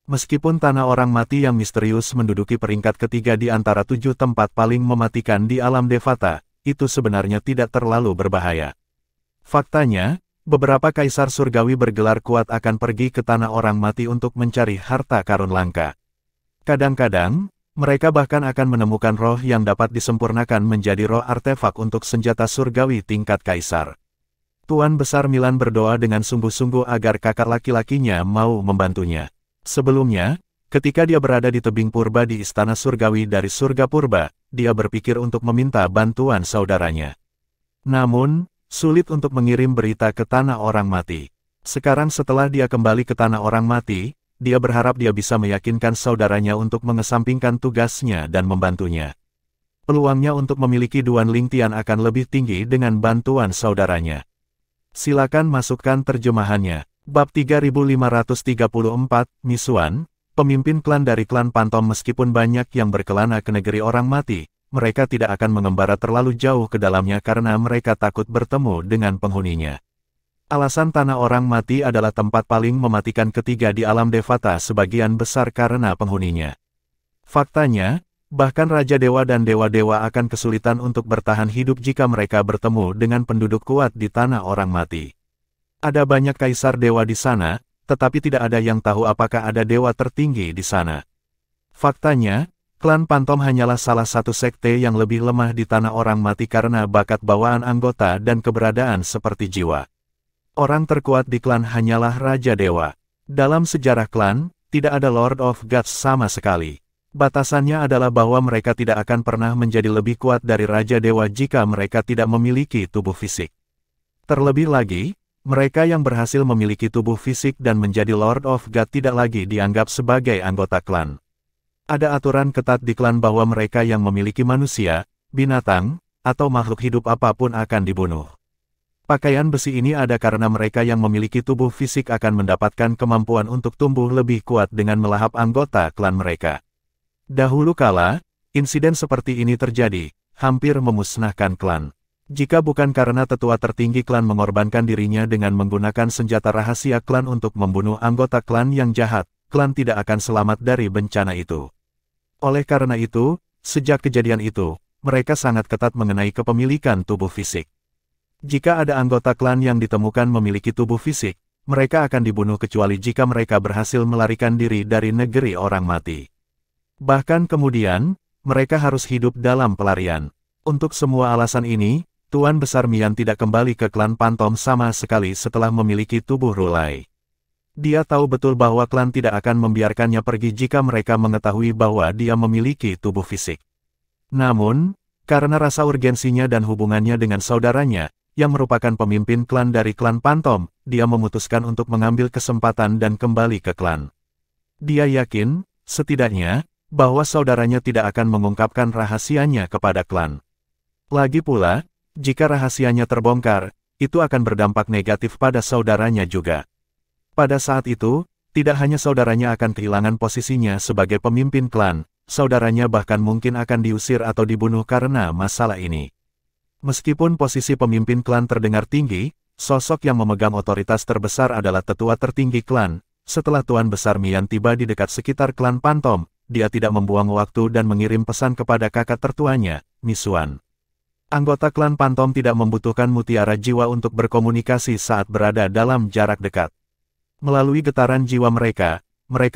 Meskipun Tanah Orang Mati yang misterius menduduki peringkat ketiga di antara 7 tempat paling mematikan di alam Devata, itu sebenarnya tidak terlalu berbahaya. Faktanya, beberapa kaisar surgawi bergelar kuat akan pergi ke Tanah Orang Mati untuk mencari harta karun langka. Kadang-kadang, mereka bahkan akan menemukan roh yang dapat disempurnakan menjadi roh artefak untuk senjata surgawi tingkat kaisar. Tuan Besar Milan berdoa dengan sungguh-sungguh agar kakak laki-lakinya mau membantunya. Sebelumnya, ketika dia berada di tebing purba di Istana Surgawi dari Surga Purba, dia berpikir untuk meminta bantuan saudaranya. Namun, sulit untuk mengirim berita ke Tanah Orang Mati. Sekarang setelah dia kembali ke Tanah Orang Mati, dia berharap dia bisa meyakinkan saudaranya untuk mengesampingkan tugasnya dan membantunya. Peluangnya untuk memiliki Duan Lingtian akan lebih tinggi dengan bantuan saudaranya. Silakan masukkan terjemahannya. Bab 3534, Misuan, pemimpin klan dari klan Pantom. Meskipun banyak yang berkelana ke negeri orang mati, mereka tidak akan mengembara terlalu jauh ke dalamnya karena mereka takut bertemu dengan penghuninya. Alasan Tanah Orang Mati adalah tempat paling mematikan ketiga di alam Devata sebagian besar karena penghuninya. Faktanya, bahkan Raja Dewa dan Dewa-Dewa akan kesulitan untuk bertahan hidup jika mereka bertemu dengan penduduk kuat di Tanah Orang Mati. Ada banyak kaisar dewa di sana, tetapi tidak ada yang tahu apakah ada dewa tertinggi di sana. Faktanya, klan Pantom hanyalah salah satu sekte yang lebih lemah di Tanah Orang Mati karena bakat bawaan anggota dan keberadaan seperti jiwa. Orang terkuat di klan hanyalah Raja Dewa. Dalam sejarah klan, tidak ada Lord of Gods sama sekali. Batasannya adalah bahwa mereka tidak akan pernah menjadi lebih kuat dari Raja Dewa jika mereka tidak memiliki tubuh fisik. Terlebih lagi, mereka yang berhasil memiliki tubuh fisik dan menjadi Lord of God tidak lagi dianggap sebagai anggota klan. Ada aturan ketat di klan bahwa mereka yang memiliki manusia, binatang, atau makhluk hidup apapun akan dibunuh. Pakaian besi ini ada karena mereka yang memiliki tubuh fisik akan mendapatkan kemampuan untuk tumbuh lebih kuat dengan melahap anggota klan mereka. Dahulu kala, insiden seperti ini terjadi, hampir memusnahkan klan. Jika bukan karena tetua tertinggi klan mengorbankan dirinya dengan menggunakan senjata rahasia klan untuk membunuh anggota klan yang jahat, klan tidak akan selamat dari bencana itu. Oleh karena itu, sejak kejadian itu, mereka sangat ketat mengenai kepemilikan tubuh fisik. Jika ada anggota klan yang ditemukan memiliki tubuh fisik, mereka akan dibunuh kecuali jika mereka berhasil melarikan diri dari negeri orang mati. Bahkan kemudian, mereka harus hidup dalam pelarian. Untuk semua alasan ini, Tuan Besar Mian tidak kembali ke klan Pantom sama sekali setelah memiliki tubuh Rulai. Dia tahu betul bahwa klan tidak akan membiarkannya pergi jika mereka mengetahui bahwa dia memiliki tubuh fisik. Namun, karena rasa urgensinya dan hubungannya dengan saudaranya, yang merupakan pemimpin klan dari klan Pantom, dia memutuskan untuk mengambil kesempatan dan kembali ke klan. Dia yakin, setidaknya, bahwa saudaranya tidak akan mengungkapkan rahasianya kepada klan. Lagi pula, jika rahasianya terbongkar, itu akan berdampak negatif pada saudaranya juga. Pada saat itu, tidak hanya saudaranya akan kehilangan posisinya sebagai pemimpin klan, saudaranya bahkan mungkin akan diusir atau dibunuh karena masalah ini. Meskipun posisi pemimpin klan terdengar tinggi, sosok yang memegang otoritas terbesar adalah tetua tertinggi klan. Setelah Tuan Besar Mian tiba di dekat sekitar klan Pantom, dia tidak membuang waktu dan mengirim pesan kepada kakak tertuanya, Misuan. Anggota klan Pantom tidak membutuhkan mutiara jiwa untuk berkomunikasi saat berada dalam jarak dekat. Melalui getaran jiwa mereka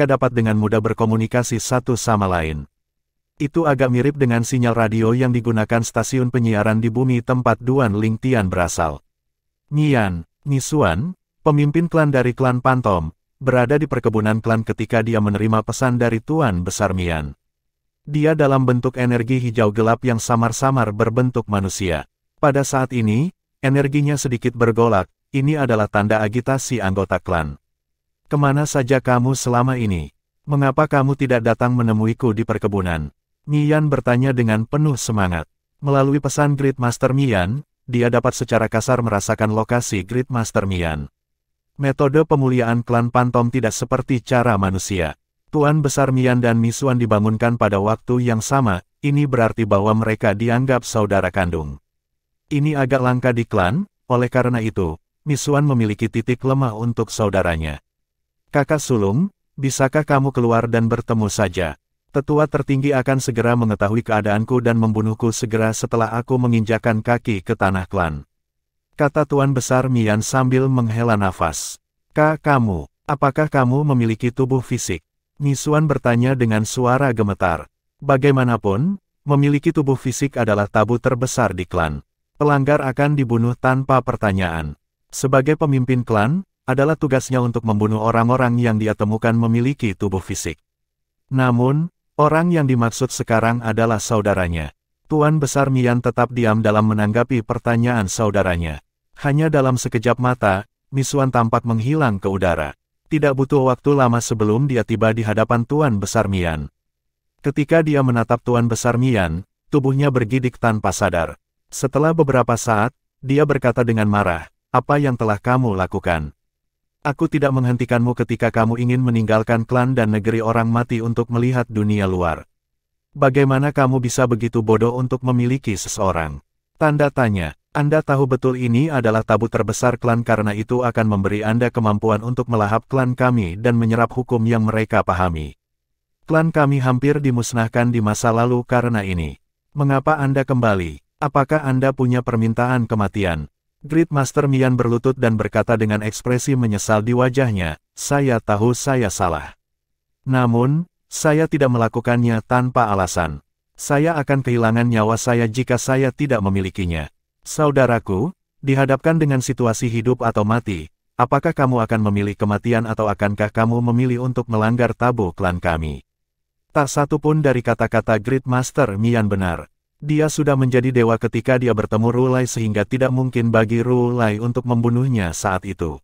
dapat dengan mudah berkomunikasi satu sama lain. Itu agak mirip dengan sinyal radio yang digunakan stasiun penyiaran di bumi tempat Duan Lingtian berasal. Mian, Misuan, pemimpin klan dari klan Pantom, berada di perkebunan klan ketika dia menerima pesan dari Tuan Besar Mian. Dia dalam bentuk energi hijau gelap yang samar-samar berbentuk manusia. Pada saat ini, energinya sedikit bergolak, ini adalah tanda agitasi anggota klan. Kemana saja kamu selama ini? Mengapa kamu tidak datang menemuiku di perkebunan? Mian bertanya dengan penuh semangat. Melalui pesan Great Master Mian, dia dapat secara kasar merasakan lokasi Great Master Mian. Metode pemuliaan klan Pantom tidak seperti cara manusia. Tuan Besar Mian dan Misuan dibangunkan pada waktu yang sama, ini berarti bahwa mereka dianggap saudara kandung. Ini agak langka di klan, oleh karena itu, Misuan memiliki titik lemah untuk saudaranya. Kakak sulung, bisakah kamu keluar dan bertemu saja? Tetua tertinggi akan segera mengetahui keadaanku dan membunuhku segera setelah aku menginjakkan kaki ke tanah klan. Kata Tuan Besar Mian sambil menghela nafas. Kamu, apakah kamu memiliki tubuh fisik? Misuan bertanya dengan suara gemetar. Bagaimanapun, memiliki tubuh fisik adalah tabu terbesar di klan. Pelanggar akan dibunuh tanpa pertanyaan. Sebagai pemimpin klan, adalah tugasnya untuk membunuh orang-orang yang dia temukan memiliki tubuh fisik. Namun, orang yang dimaksud sekarang adalah saudaranya. Tuan Besar Mian tetap diam dalam menanggapi pertanyaan saudaranya. Hanya dalam sekejap mata, Misuan tampak menghilang ke udara. Tidak butuh waktu lama sebelum dia tiba di hadapan Tuan Besar Mian. Ketika dia menatap Tuan Besar Mian, tubuhnya bergidik tanpa sadar. Setelah beberapa saat, dia berkata dengan marah, "Apa yang telah kamu lakukan? Aku tidak menghentikanmu ketika kamu ingin meninggalkan klan dan negeri orang mati untuk melihat dunia luar. Bagaimana kamu bisa begitu bodoh untuk memiliki seseorang?" Tanda tanya. Anda tahu betul ini adalah tabu terbesar klan karena itu akan memberi Anda kemampuan untuk melahap klan kami dan menyerap hukum yang mereka pahami. Klan kami hampir dimusnahkan di masa lalu karena ini. Mengapa Anda kembali? Apakah Anda punya permintaan kematian? Great Master Mian berlutut dan berkata dengan ekspresi menyesal di wajahnya, "Saya tahu saya salah. Namun, saya tidak melakukannya tanpa alasan. Saya akan kehilangan nyawa saya jika saya tidak memilikinya. Saudaraku, dihadapkan dengan situasi hidup atau mati, apakah kamu akan memilih kematian atau akankah kamu memilih untuk melanggar tabu klan kami?" Tak satu pun dari kata-kata Great Master Mian benar. Dia sudah menjadi dewa ketika dia bertemu Rulai sehingga tidak mungkin bagi Rulai untuk membunuhnya saat itu.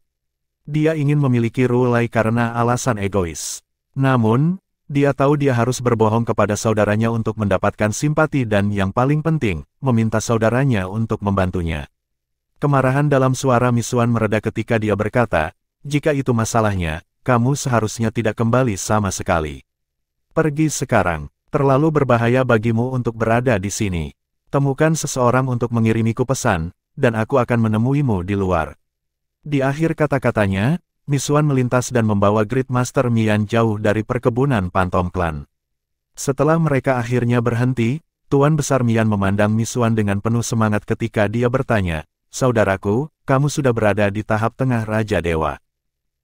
Dia ingin memiliki Rulai karena alasan egois. Namun, dia tahu dia harus berbohong kepada saudaranya untuk mendapatkan simpati dan yang paling penting, meminta saudaranya untuk membantunya. Kemarahan dalam suara Misuan mereda ketika dia berkata, "Jika itu masalahnya, kamu seharusnya tidak kembali sama sekali. Pergi sekarang, terlalu berbahaya bagimu untuk berada di sini. Temukan seseorang untuk mengirimiku pesan, dan aku akan menemuimu di luar." Di akhir kata-katanya, Misuan melintas dan membawa Great Master Mian jauh dari perkebunan Pantom Klan. Setelah mereka akhirnya berhenti, Tuan Besar Mian memandang Misuan dengan penuh semangat ketika dia bertanya, "Saudaraku, kamu sudah berada di tahap tengah Raja Dewa."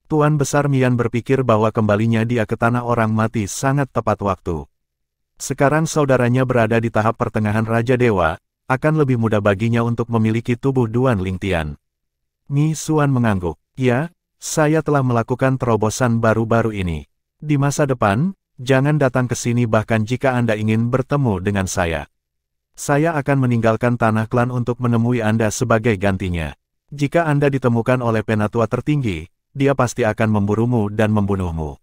Tuan Besar Mian berpikir bahwa kembalinya dia ke tanah orang mati sangat tepat waktu. Sekarang saudaranya berada di tahap pertengahan Raja Dewa, akan lebih mudah baginya untuk memiliki tubuh Duan Lingtian. Misuan mengangguk, "Ya, saya telah melakukan terobosan baru-baru ini. Di masa depan, jangan datang ke sini bahkan jika Anda ingin bertemu dengan saya." Saya akan meninggalkan tanah klan untuk menemui Anda sebagai gantinya. Jika Anda ditemukan oleh penatua tertinggi, dia pasti akan memburumu dan membunuhmu.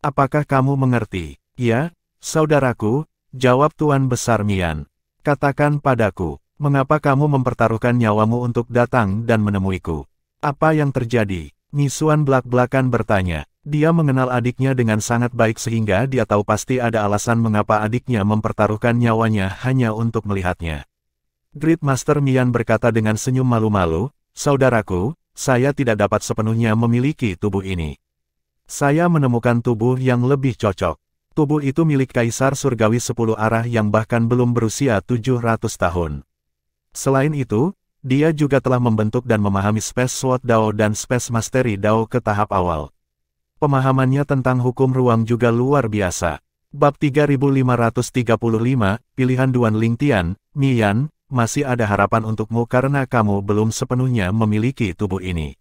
Apakah kamu mengerti? Ya, saudaraku, jawab Tuan Besar Mian. Katakan padaku, mengapa kamu mempertaruhkan nyawamu untuk datang dan menemuiku? Apa yang terjadi? Misuan belak-belakan bertanya. Dia mengenal adiknya dengan sangat baik sehingga dia tahu pasti ada alasan mengapa adiknya mempertaruhkan nyawanya hanya untuk melihatnya. Great Master Mian berkata dengan senyum malu-malu, saudaraku, saya tidak dapat sepenuhnya memiliki tubuh ini. Saya menemukan tubuh yang lebih cocok. Tubuh itu milik Kaisar Surgawi 10 arah yang bahkan belum berusia 700 tahun. Selain itu, dia juga telah membentuk dan memahami Space Sword Dao dan Space Mastery Dao ke tahap awal. Pemahamannya tentang hukum ruang juga luar biasa. Bab 3535, Pilihan Duan Lingtian, Mian, masih ada harapan untukmu karena kamu belum sepenuhnya memiliki tubuh ini.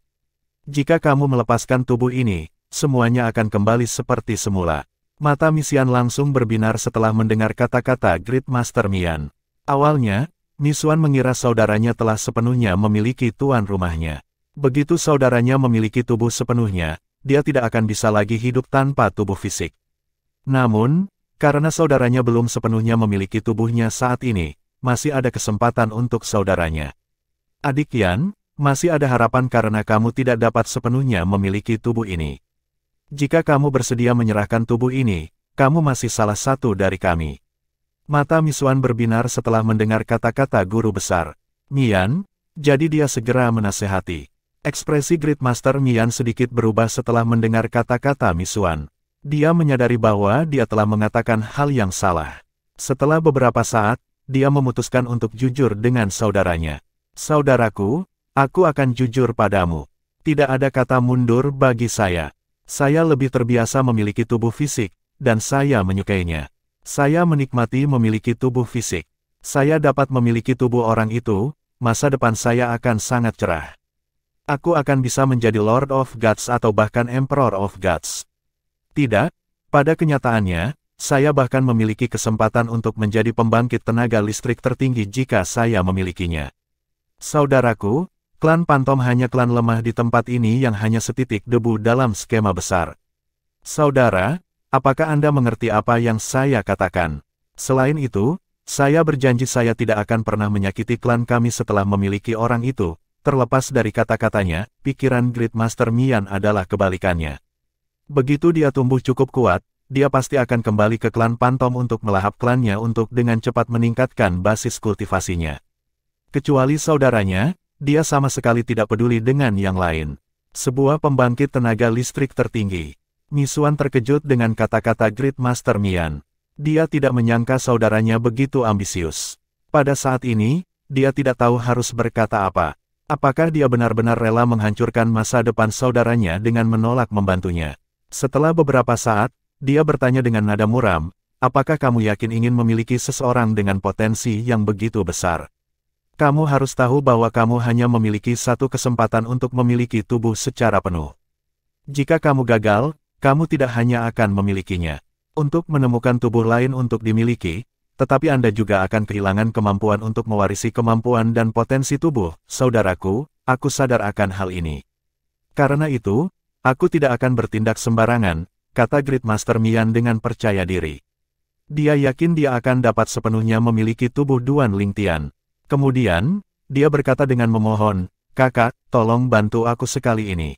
Jika kamu melepaskan tubuh ini, semuanya akan kembali seperti semula. Mata Misian langsung berbinar setelah mendengar kata-kata Great Master Mian. Awalnya, Misuan mengira saudaranya telah sepenuhnya memiliki tuan rumahnya. Begitu saudaranya memiliki tubuh sepenuhnya, dia tidak akan bisa lagi hidup tanpa tubuh fisik. Namun, karena saudaranya belum sepenuhnya memiliki tubuhnya saat ini, masih ada kesempatan untuk saudaranya. Adik Yan, masih ada harapan karena kamu tidak dapat sepenuhnya memiliki tubuh ini. Jika kamu bersedia menyerahkan tubuh ini, kamu masih salah satu dari kami. Mata Misuan berbinar setelah mendengar kata-kata guru besar. Mian, jadi dia segera menasehati. Ekspresi Great Master Mian sedikit berubah setelah mendengar kata-kata Misuan. Dia menyadari bahwa dia telah mengatakan hal yang salah. Setelah beberapa saat, dia memutuskan untuk jujur dengan saudaranya. Saudaraku, aku akan jujur padamu. Tidak ada kata mundur bagi saya. Saya lebih terbiasa memiliki tubuh fisik, dan saya menyukainya. Saya menikmati memiliki tubuh fisik. Saya dapat memiliki tubuh orang itu, masa depan saya akan sangat cerah. Aku akan bisa menjadi Lord of Gods atau bahkan Emperor of Gods. Tidak, pada kenyataannya, saya bahkan memiliki kesempatan untuk menjadi pembangkit tenaga listrik tertinggi jika saya memilikinya. Saudaraku, klan Pantom hanya klan lemah di tempat ini yang hanya setitik debu dalam skema besar. Saudara, apakah Anda mengerti apa yang saya katakan? Selain itu, saya berjanji saya tidak akan pernah menyakiti klan kami setelah memiliki orang itu. Terlepas dari kata-katanya, pikiran Great Master Mian adalah kebalikannya. Begitu dia tumbuh cukup kuat, dia pasti akan kembali ke klan Pantom untuk melahap klannya untuk dengan cepat meningkatkan basis kultivasinya. Kecuali saudaranya, dia sama sekali tidak peduli dengan yang lain. Sebuah pembangkit tenaga listrik tertinggi. Misuan terkejut dengan kata-kata Great Master Mian. Dia tidak menyangka saudaranya begitu ambisius. Pada saat ini, dia tidak tahu harus berkata apa. Apakah dia benar-benar rela menghancurkan masa depan saudaranya dengan menolak membantunya? Setelah beberapa saat, dia bertanya dengan nada muram, apakah kamu yakin ingin memiliki seseorang dengan potensi yang begitu besar? Kamu harus tahu bahwa kamu hanya memiliki satu kesempatan untuk memiliki tubuh secara penuh. Jika kamu gagal, kamu tidak hanya akan memilikinya. Untuk menemukan tubuh lain untuk dimiliki, tetapi Anda juga akan kehilangan kemampuan untuk mewarisi kemampuan dan potensi tubuh. Saudaraku, aku sadar akan hal ini. Karena itu, aku tidak akan bertindak sembarangan, kata Great Master Mian dengan percaya diri. Dia yakin dia akan dapat sepenuhnya memiliki tubuh Duan Lingtian. Kemudian, dia berkata dengan memohon, kakak, tolong bantu aku sekali ini.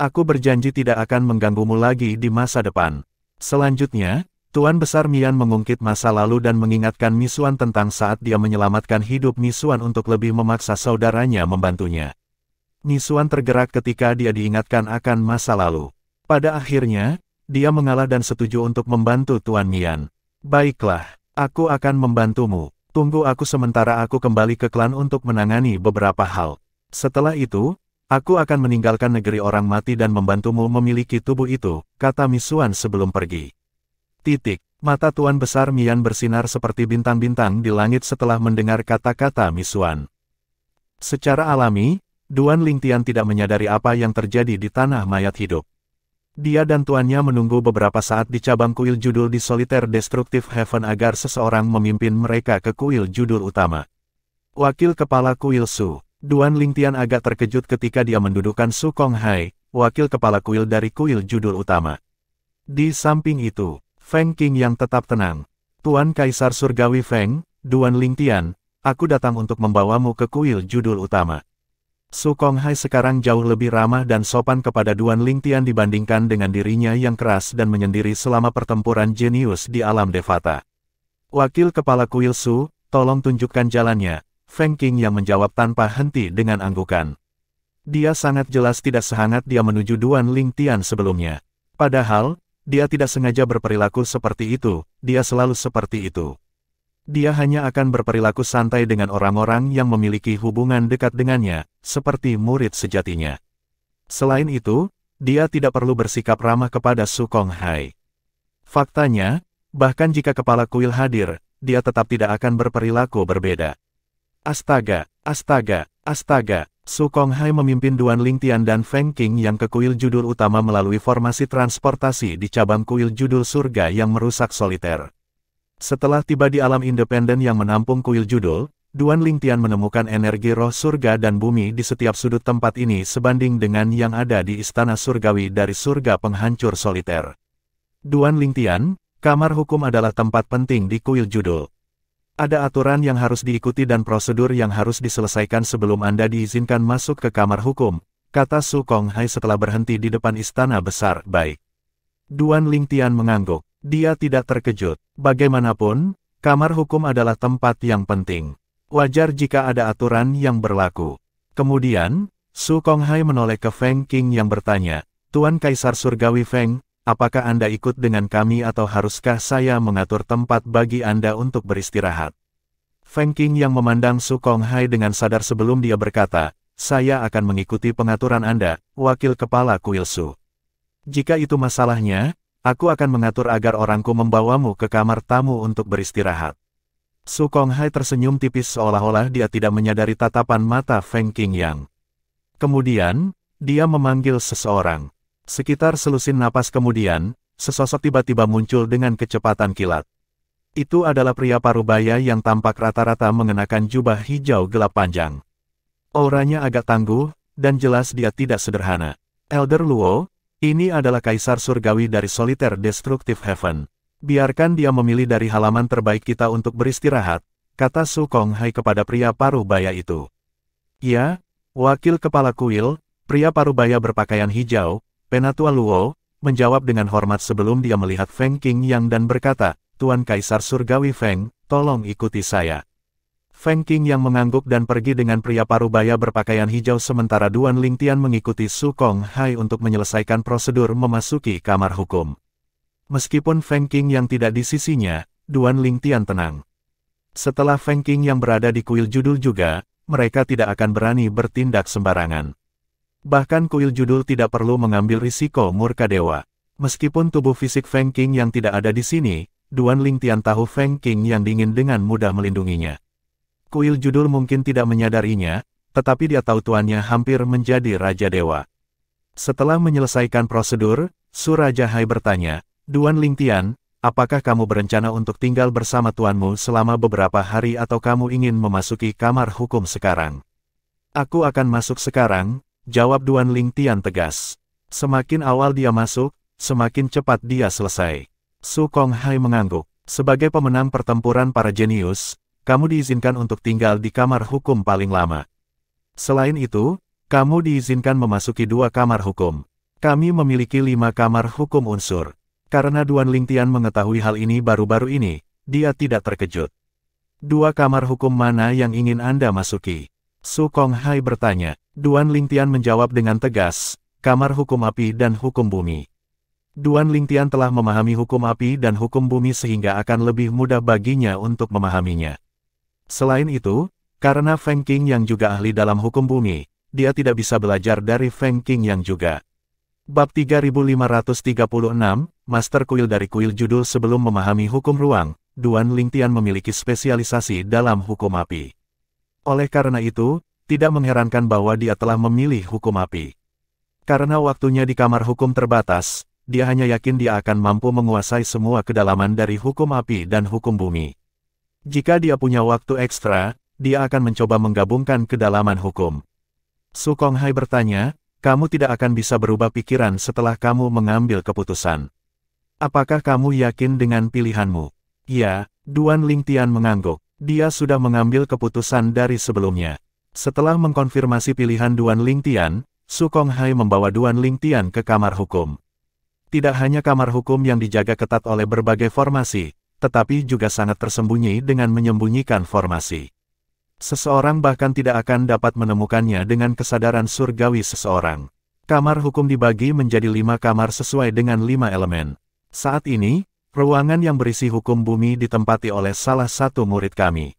Aku berjanji tidak akan mengganggumu lagi di masa depan. Selanjutnya, Tuan Besar Mian mengungkit masa lalu dan mengingatkan Misuan tentang saat dia menyelamatkan hidup Misuan untuk lebih memaksa saudaranya membantunya. Misuan tergerak ketika dia diingatkan akan masa lalu. Pada akhirnya, dia mengalah dan setuju untuk membantu Tuan Mian. Baiklah, aku akan membantumu. Tunggu aku sementara aku kembali ke klan untuk menangani beberapa hal. Setelah itu, aku akan meninggalkan negeri orang mati dan membantumu memiliki tubuh itu, kata Misuan sebelum pergi. Mata Tuan Besar Mian bersinar seperti bintang-bintang di langit setelah mendengar kata-kata Misuan. Secara alami, Duan Lingtian tidak menyadari apa yang terjadi di tanah mayat hidup. Dia dan tuannya menunggu beberapa saat di cabang kuil judul di Solitaire Destructive Heaven agar seseorang memimpin mereka ke kuil judul utama. Wakil Kepala Kuil Su, Duan Lingtian agak terkejut ketika dia mendudukkan Su Konghai, wakil kepala kuil dari kuil judul utama. Di samping itu, Feng Qing yang tetap tenang. Tuan Kaisar Surgawi Feng, Duan Lingtian, aku datang untuk membawamu ke kuil judul utama. Su Konghai sekarang jauh lebih ramah dan sopan kepada Duan Lingtian dibandingkan dengan dirinya yang keras dan menyendiri selama pertempuran jenius di alam Devata. Wakil Kepala Kuil Su, tolong tunjukkan jalannya, Feng Qing yang menjawab tanpa henti dengan anggukan. Dia sangat jelas tidak sehangat dia menuju Duan Lingtian sebelumnya. Padahal, dia tidak sengaja berperilaku seperti itu, dia selalu seperti itu. Dia hanya akan berperilaku santai dengan orang-orang yang memiliki hubungan dekat dengannya, seperti murid sejatinya. Selain itu, dia tidak perlu bersikap ramah kepada Su Konghai. Faktanya, bahkan jika kepala kuil hadir, dia tetap tidak akan berperilaku berbeda. Astaga, astaga, astaga, Su Konghai memimpin Duan Lingtian dan Feng Qing yang ke kuil judul utama melalui formasi transportasi di cabang kuil judul surga yang merusak soliter. Setelah tiba di alam independen yang menampung kuil judul, Duan Lingtian menemukan energi roh surga dan bumi di setiap sudut tempat ini sebanding dengan yang ada di istana surgawi dari surga penghancur soliter. Duan Lingtian, kamar hukum adalah tempat penting di kuil judul. Ada aturan yang harus diikuti dan prosedur yang harus diselesaikan sebelum Anda diizinkan masuk ke kamar hukum, kata Su Konghai setelah berhenti di depan istana besar. Baik. Duan Lingtian mengangguk. Dia tidak terkejut. Bagaimanapun, kamar hukum adalah tempat yang penting. Wajar jika ada aturan yang berlaku. Kemudian, Su Konghai menoleh ke Feng Qing yang bertanya, Tuan Kaisar Surgawi Feng, apakah Anda ikut dengan kami atau haruskah saya mengatur tempat bagi Anda untuk beristirahat? Feng Qing yang memandang Su Konghai dengan sadar sebelum dia berkata, saya akan mengikuti pengaturan Anda, wakil kepala kuil Su. Jika itu masalahnya, aku akan mengatur agar orangku membawamu ke kamar tamu untuk beristirahat. Su Konghai tersenyum tipis seolah-olah dia tidak menyadari tatapan mata Feng Qing yang. Kemudian, dia memanggil seseorang. Sekitar selusin napas kemudian, sesosok tiba-tiba muncul dengan kecepatan kilat. Itu adalah pria parubaya yang tampak rata-rata mengenakan jubah hijau gelap panjang. Auranya agak tangguh, dan jelas dia tidak sederhana. Elder Luo, ini adalah Kaisar Surgawi dari Solitaire Destructive Heaven. Biarkan dia memilih dari halaman terbaik kita untuk beristirahat, kata Su Konghai kepada pria parubaya itu. Ya, wakil kepala kuil, pria parubaya berpakaian hijau, Penatua Luo, menjawab dengan hormat sebelum dia melihat Feng Qing yang dan berkata, Tuan Kaisar Surgawi Feng, tolong ikuti saya. Feng Qing yang mengangguk dan pergi dengan pria parubaya berpakaian hijau sementara Duan Lingtian mengikuti Su Konghai untuk menyelesaikan prosedur memasuki kamar hukum. Meskipun Feng Qing yang tidak di sisinya, Duan Lingtian tenang. Setelah Feng Qing yang berada di kuil judul juga, mereka tidak akan berani bertindak sembarangan. Bahkan kuil judul tidak perlu mengambil risiko murka dewa. Meskipun tubuh fisik Feng Qing yang tidak ada di sini, Duan Lingtian tahu Feng Qing yang dingin dengan mudah melindunginya. Kuil judul mungkin tidak menyadarinya, tetapi dia tahu tuannya hampir menjadi Raja Dewa. Setelah menyelesaikan prosedur, Su Raja Hai bertanya, Duan Lingtian, apakah kamu berencana untuk tinggal bersama tuanmu selama beberapa hari atau kamu ingin memasuki kamar hukum sekarang? Aku akan masuk sekarang, jawab Duan Lingtian tegas. Semakin awal dia masuk, semakin cepat dia selesai. Su Konghai mengangguk. Sebagai pemenang pertempuran para jenius, kamu diizinkan untuk tinggal di kamar hukum paling lama. Selain itu, kamu diizinkan memasuki 2 kamar hukum. Kami memiliki 5 kamar hukum unsur. Karena Duan Lingtian mengetahui hal ini baru-baru ini, dia tidak terkejut. 2 kamar hukum mana yang ingin Anda masuki? Su Konghai bertanya. Duan Lingtian menjawab dengan tegas, kamar hukum api dan hukum bumi. Duan Lingtian telah memahami hukum api dan hukum bumi sehingga akan lebih mudah baginya untuk memahaminya. Selain itu, karena Feng Qing yang juga ahli dalam hukum bumi, dia tidak bisa belajar dari Feng Qing yang juga. Bab 3536, Master Kuil dari Kuil Judul. Sebelum memahami hukum ruang, Duan Lingtian memiliki spesialisasi dalam hukum api. Oleh karena itu, tidak mengherankan bahwa dia telah memilih hukum api. Karena waktunya di kamar hukum terbatas, dia hanya yakin dia akan mampu menguasai semua kedalaman dari hukum api dan hukum bumi. Jika dia punya waktu ekstra, dia akan mencoba menggabungkan kedalaman hukum. Su Konghai bertanya, kamu tidak akan bisa berubah pikiran setelah kamu mengambil keputusan. Apakah kamu yakin dengan pilihanmu? Ya, Duan Lingtian mengangguk. Dia sudah mengambil keputusan dari sebelumnya. Setelah mengkonfirmasi pilihan Duan Lingtian, Su Konghai membawa Duan Lingtian ke kamar hukum. Tidak hanya kamar hukum yang dijaga ketat oleh berbagai formasi, tetapi juga sangat tersembunyi dengan menyembunyikan formasi. Seseorang bahkan tidak akan dapat menemukannya dengan kesadaran surgawi seseorang. Kamar hukum dibagi menjadi 5 kamar sesuai dengan 5 elemen. Saat ini, ruangan yang berisi hukum bumi ditempati oleh salah satu murid kami.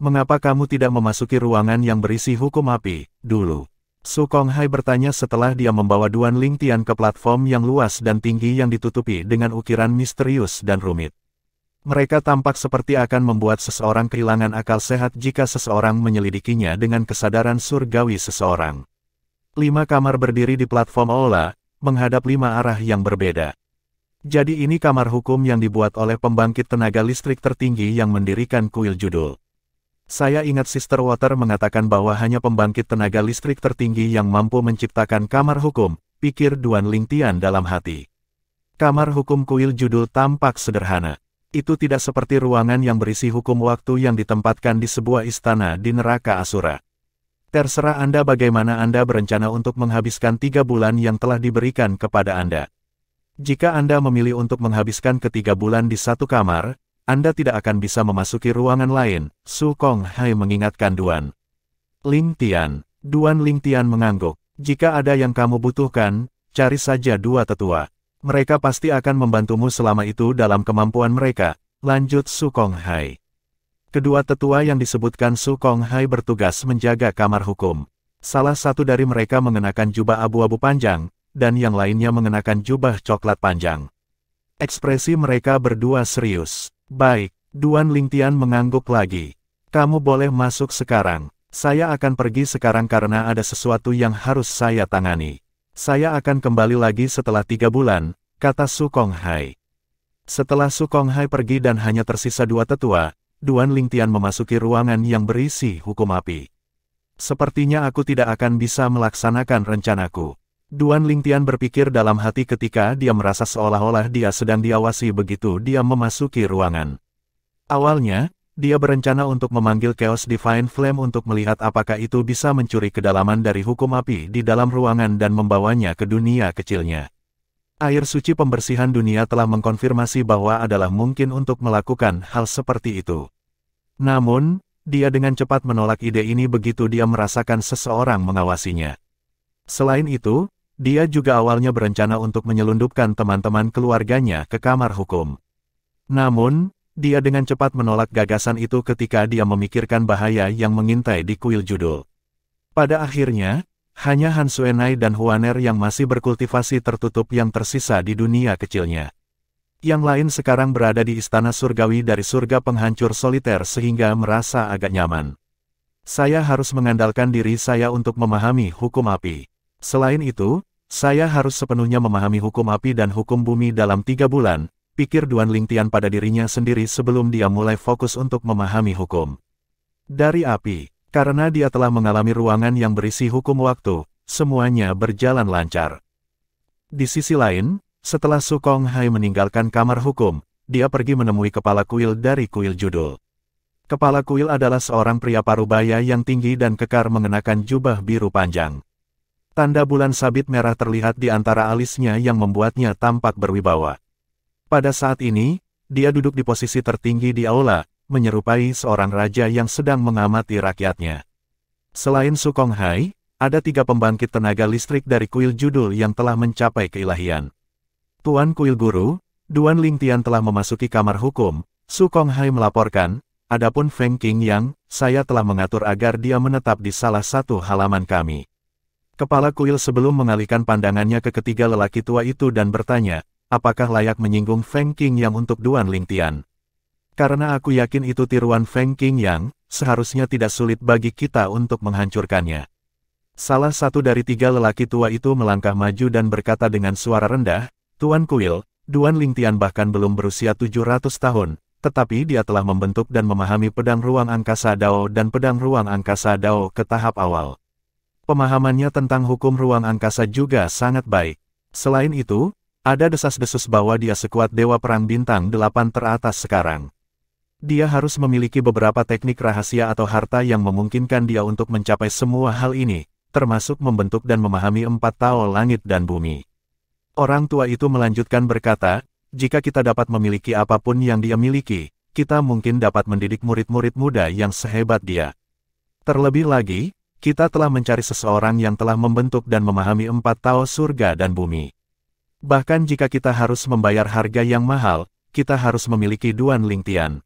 Mengapa kamu tidak memasuki ruangan yang berisi hukum api, dulu? Su Konghai bertanya setelah dia membawa Duan Lingtian ke platform yang luas dan tinggi yang ditutupi dengan ukiran misterius dan rumit. Mereka tampak seperti akan membuat seseorang kehilangan akal sehat jika seseorang menyelidikinya dengan kesadaran surgawi seseorang. 5 kamar berdiri di platform aula, menghadap 5 arah yang berbeda. Jadi ini kamar hukum yang dibuat oleh pembangkit tenaga listrik tertinggi yang mendirikan kuil judul. Saya ingat Sister Water mengatakan bahwa hanya pembangkit tenaga listrik tertinggi yang mampu menciptakan kamar hukum, pikir Duan Lingtian dalam hati. Kamar hukum kuil judul tampak sederhana. Itu tidak seperti ruangan yang berisi hukum waktu yang ditempatkan di sebuah istana di neraka Asura. Terserah Anda bagaimana Anda berencana untuk menghabiskan 3 bulan yang telah diberikan kepada Anda. Jika Anda memilih untuk menghabiskan ke-3 bulan di satu kamar, Anda tidak akan bisa memasuki ruangan lain, Su Konghai mengingatkan Duan Lingtian. Duan Lingtian mengangguk. Jika ada yang kamu butuhkan, cari saja 2 tetua. Mereka pasti akan membantumu selama itu dalam kemampuan mereka, lanjut Su Konghai. Kedua tetua yang disebutkan Su Konghai bertugas menjaga kamar hukum. Salah satu dari mereka mengenakan jubah abu-abu panjang, dan yang lainnya mengenakan jubah coklat panjang. Ekspresi mereka berdua serius. Baik, Duan Lingtian mengangguk lagi. Kamu boleh masuk sekarang. Saya akan pergi sekarang karena ada sesuatu yang harus saya tangani. Saya akan kembali lagi setelah 3 bulan, kata Su Konghai. Setelah Su Konghai pergi dan hanya tersisa 2 tetua, Duan Lingtian memasuki ruangan yang berisi hukum api. Sepertinya aku tidak akan bisa melaksanakan rencanaku. Duan Lingtian berpikir dalam hati ketika dia merasa seolah-olah dia sedang diawasi begitu dia memasuki ruangan. Awalnya, dia berencana untuk memanggil Chaos Divine Flame untuk melihat apakah itu bisa mencuri kedalaman dari hukum api di dalam ruangan dan membawanya ke dunia kecilnya. Air suci pembersihan dunia telah mengkonfirmasi bahwa adalah mungkin untuk melakukan hal seperti itu. Namun, dia dengan cepat menolak ide ini begitu dia merasakan seseorang mengawasinya. Selain itu, dia juga awalnya berencana untuk menyelundupkan teman-teman keluarganya ke kamar hukum. Namun, dia dengan cepat menolak gagasan itu ketika dia memikirkan bahaya yang mengintai di kuil judul. Pada akhirnya, hanya Han Suenai dan Huaner yang masih berkultivasi tertutup yang tersisa di dunia kecilnya. Yang lain sekarang berada di istana surgawi dari surga penghancur soliter sehingga merasa agak nyaman. Saya harus mengandalkan diri saya untuk memahami hukum api. Selain itu, saya harus sepenuhnya memahami hukum api dan hukum bumi dalam 3 bulan, pikir Duan Lingtian pada dirinya sendiri sebelum dia mulai fokus untuk memahami hukum dari api. Karena dia telah mengalami ruangan yang berisi hukum waktu, semuanya berjalan lancar. Di sisi lain, setelah Su Konghai meninggalkan kamar hukum, dia pergi menemui kepala kuil dari kuil judul. Kepala kuil adalah seorang pria parubaya yang tinggi dan kekar mengenakan jubah biru panjang. Tanda bulan sabit merah terlihat di antara alisnya yang membuatnya tampak berwibawa. Pada saat ini, dia duduk di posisi tertinggi di aula, menyerupai seorang raja yang sedang mengamati rakyatnya. Selain Su Konghai, ada 3 pembangkit tenaga listrik dari kuil judul yang telah mencapai keilahian. Tuan Kuil Guru, Duan Lingtian telah memasuki kamar hukum, Su Konghai melaporkan, adapun Feng Qingyang, saya telah mengatur agar dia menetap di salah satu halaman kami. Kepala kuil sebelum mengalihkan pandangannya ke ketiga lelaki tua itu dan bertanya, apakah layak menyinggung Feng Qingyang untuk Duan Lingtian? Karena aku yakin itu tiruan Feng Qingyang, seharusnya tidak sulit bagi kita untuk menghancurkannya. Salah satu dari tiga lelaki tua itu melangkah maju dan berkata dengan suara rendah, "Tuan Kuil, Duan Lingtian bahkan belum berusia 700 tahun, tetapi dia telah membentuk dan memahami pedang ruang angkasa Dao dan pedang ruang angkasa Dao ke tahap awal. Pemahamannya tentang hukum ruang angkasa juga sangat baik. Selain itu, ada desas-desus bahwa dia sekuat Dewa Perang Bintang 8 teratas sekarang. Dia harus memiliki beberapa teknik rahasia atau harta yang memungkinkan dia untuk mencapai semua hal ini, termasuk membentuk dan memahami 4 Tao langit dan bumi." Orang tua itu melanjutkan berkata, "Jika kita dapat memiliki apapun yang dia miliki, kita mungkin dapat mendidik murid-murid muda yang sehebat dia. Terlebih lagi, kita telah mencari seseorang yang telah membentuk dan memahami 4 Tao surga dan bumi. Bahkan jika kita harus membayar harga yang mahal, kita harus memiliki Duan Lingtian.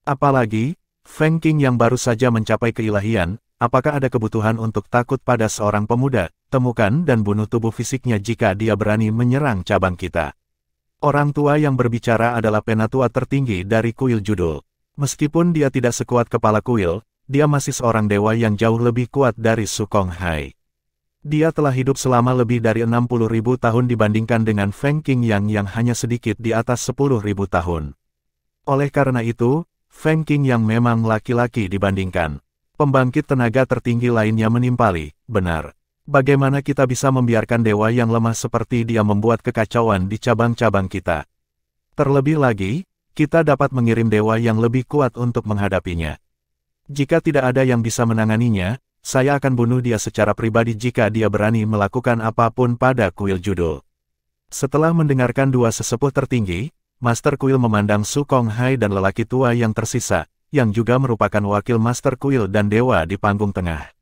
Apalagi, Feng Qing yang baru saja mencapai keilahian, apakah ada kebutuhan untuk takut pada seorang pemuda? Temukan dan bunuh tubuh fisiknya jika dia berani menyerang cabang kita." Orang tua yang berbicara adalah penatua tertinggi dari kuil judul. Meskipun dia tidak sekuat kepala kuil, dia masih seorang dewa yang jauh lebih kuat dari Su Kong Hai. Dia telah hidup selama lebih dari 60.000 tahun dibandingkan dengan Feng Qing yang hanya sedikit di atas 10.000 tahun. Oleh karena itu, Feng Qing yang memang laki-laki dibandingkan pembangkit tenaga tertinggi lainnya menimpali, benar. Bagaimana kita bisa membiarkan dewa yang lemah seperti dia membuat kekacauan di cabang-cabang kita? Terlebih lagi, kita dapat mengirim dewa yang lebih kuat untuk menghadapinya. Jika tidak ada yang bisa menanganinya, saya akan bunuh dia secara pribadi jika dia berani melakukan apapun pada kuil judul." Setelah mendengarkan dua sesepuh tertinggi, Master Kuil memandang Su Kong Hai dan lelaki tua yang tersisa, yang juga merupakan wakil Master Kuil dan dewa di panggung tengah.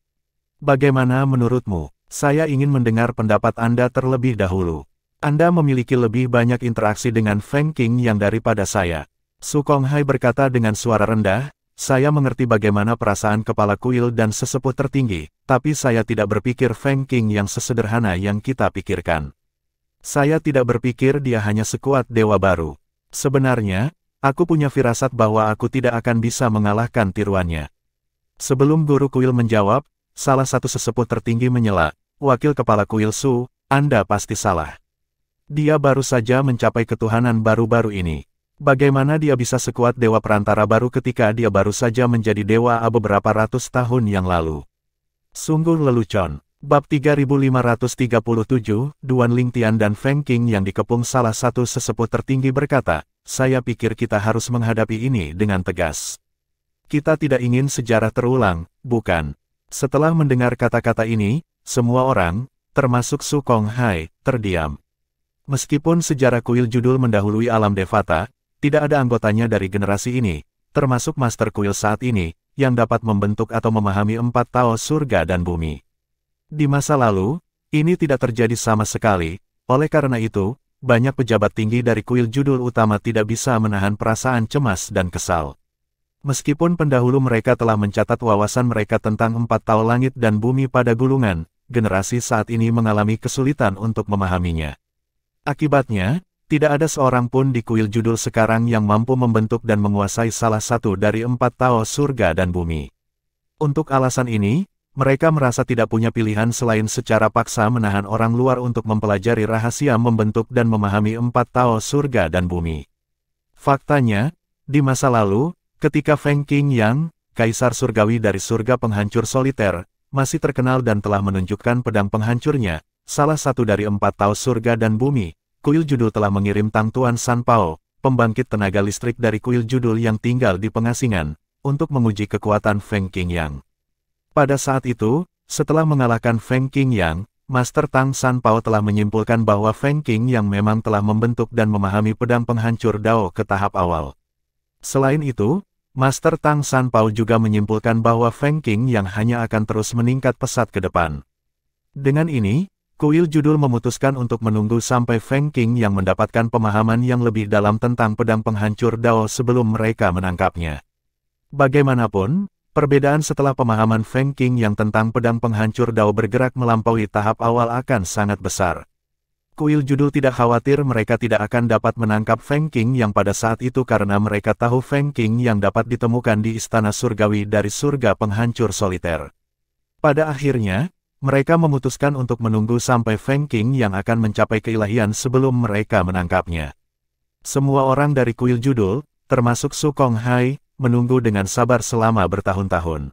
"Bagaimana menurutmu? Saya ingin mendengar pendapat Anda terlebih dahulu. Anda memiliki lebih banyak interaksi dengan Feng Qing yang daripada saya." Su Kong Hai berkata dengan suara rendah, "Saya mengerti bagaimana perasaan kepala kuil dan sesepuh tertinggi, tapi saya tidak berpikir Feng Qing yang sesederhana yang kita pikirkan. Saya tidak berpikir dia hanya sekuat dewa baru. Sebenarnya, aku punya firasat bahwa aku tidak akan bisa mengalahkan tiruannya." Sebelum guru kuil menjawab, salah satu sesepuh tertinggi menyela, "Wakil kepala kuil Su, Anda pasti salah. Dia baru saja mencapai ketuhanan baru-baru ini. Bagaimana dia bisa sekuat dewa perantara baru ketika dia baru saja menjadi dewa beberapa ratus tahun yang lalu?" Sungguh lelucon. Bab 3537, Duan Lingtian dan Feng Qing yang dikepung salah satu sesepuh tertinggi berkata, "Saya pikir kita harus menghadapi ini dengan tegas. Kita tidak ingin sejarah terulang, bukan?" Setelah mendengar kata-kata ini, semua orang, termasuk Su Kong Hai, terdiam. Meskipun sejarah kuil judul mendahului alam Devata, tidak ada anggotanya dari generasi ini, termasuk Master Kuil saat ini, yang dapat membentuk atau memahami 4 Tao surga dan bumi. Di masa lalu, ini tidak terjadi sama sekali, oleh karena itu, banyak pejabat tinggi dari kuil judul utama tidak bisa menahan perasaan cemas dan kesal. Meskipun pendahulu mereka telah mencatat wawasan mereka tentang 4 Tao langit dan bumi pada gulungan, generasi saat ini mengalami kesulitan untuk memahaminya. Akibatnya, tidak ada seorang pun di kuil judul sekarang yang mampu membentuk dan menguasai salah satu dari 4 Tao surga dan bumi. Untuk alasan ini, mereka merasa tidak punya pilihan selain secara paksa menahan orang luar untuk mempelajari rahasia membentuk dan memahami 4 Tao surga dan bumi. Faktanya, di masa lalu, ketika Feng Qing yang, kaisar surgawi dari surga penghancur soliter, masih terkenal dan telah menunjukkan pedang penghancurnya, salah satu dari 4 Tao surga dan bumi, kuil judul telah mengirim Tang Tuan San Pao, pembangkit tenaga listrik dari kuil judul yang tinggal di pengasingan, untuk menguji kekuatan Feng Qing yang. Pada saat itu, setelah mengalahkan Feng Qing yang, Master Tang San Pao telah menyimpulkan bahwa Feng Qing yang memang telah membentuk dan memahami pedang penghancur Dao ke tahap awal. Selain itu, Master Tang San Pao juga menyimpulkan bahwa Feng Qing yang hanya akan terus meningkat pesat ke depan. Dengan ini, kuil judul memutuskan untuk menunggu sampai Feng Qing yang mendapatkan pemahaman yang lebih dalam tentang pedang penghancur Dao sebelum mereka menangkapnya. Bagaimanapun, perbedaan setelah pemahaman Feng Qing yang tentang pedang penghancur Dao bergerak melampaui tahap awal akan sangat besar. Kuil judul tidak khawatir mereka tidak akan dapat menangkap Feng Qing yang pada saat itu karena mereka tahu Feng Qing yang dapat ditemukan di istana surgawi dari surga penghancur soliter. Pada akhirnya, Mereka memutuskan untuk menunggu sampai Feng Qing yang akan mencapai keilahian sebelum mereka menangkapnya. Semua orang dari kuil judul, termasuk Su Konghai, menunggu dengan sabar selama bertahun-tahun.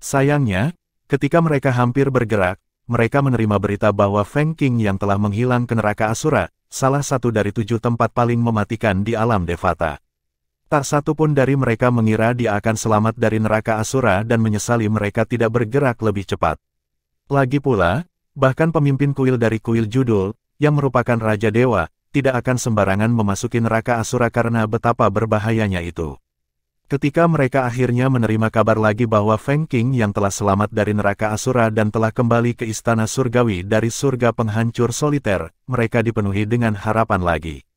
Sayangnya, ketika mereka hampir bergerak, mereka menerima berita bahwa Feng Qing yang telah menghilang ke neraka Asura, salah satu dari 7 tempat paling mematikan di alam Devata. Tak satu pun dari mereka mengira dia akan selamat dari neraka Asura dan menyesali mereka tidak bergerak lebih cepat. Lagi pula, bahkan pemimpin kuil dari kuil judul, yang merupakan Raja Dewa, tidak akan sembarangan memasuki neraka Asura karena betapa berbahayanya itu. Ketika mereka akhirnya menerima kabar lagi bahwa Feng Qing yang telah selamat dari neraka Asura dan telah kembali ke istana surgawi dari surga penghancur soliter, mereka dipenuhi dengan harapan lagi.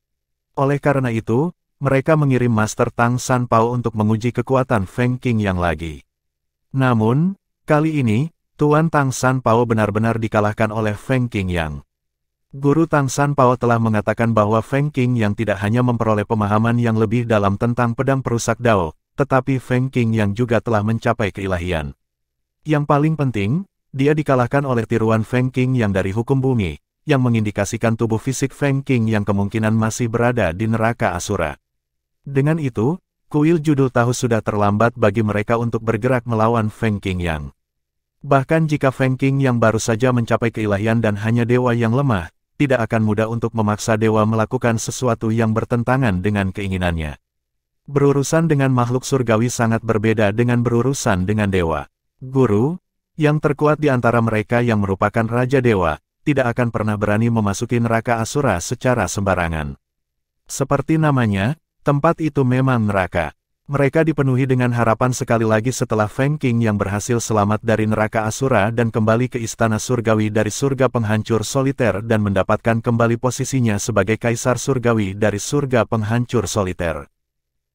Oleh karena itu, mereka mengirim Master Tang San Pao untuk menguji kekuatan Feng Qing yang lagi. Namun, kali ini, Tuan Tang San Pao benar-benar dikalahkan oleh Feng Qing yang. Guru Tang San Pao telah mengatakan bahwa Feng Qing yang tidak hanya memperoleh pemahaman yang lebih dalam tentang pedang perusak Dao, tetapi Feng Qing yang juga telah mencapai keilahian. Yang paling penting, dia dikalahkan oleh tiruan Feng Qing yang dari hukum bumi, yang mengindikasikan tubuh fisik Feng Qing yang kemungkinan masih berada di neraka Asura. Dengan itu, kuil judul tahu sudah terlambat bagi mereka untuk bergerak melawan Feng Qing yang. Bahkan jika Feng Qing yang baru saja mencapai keilahian dan hanya dewa yang lemah, tidak akan mudah untuk memaksa dewa melakukan sesuatu yang bertentangan dengan keinginannya. Berurusan dengan makhluk surgawi sangat berbeda dengan berurusan dengan dewa. Guru, yang terkuat di antara mereka yang merupakan Raja Dewa, tidak akan pernah berani memasuki neraka Asura secara sembarangan. Seperti namanya, tempat itu memang neraka. Mereka dipenuhi dengan harapan sekali lagi setelah Feng Qing yang berhasil selamat dari neraka Asura dan kembali ke istana surgawi dari surga penghancur soliter dan mendapatkan kembali posisinya sebagai kaisar surgawi dari surga penghancur soliter.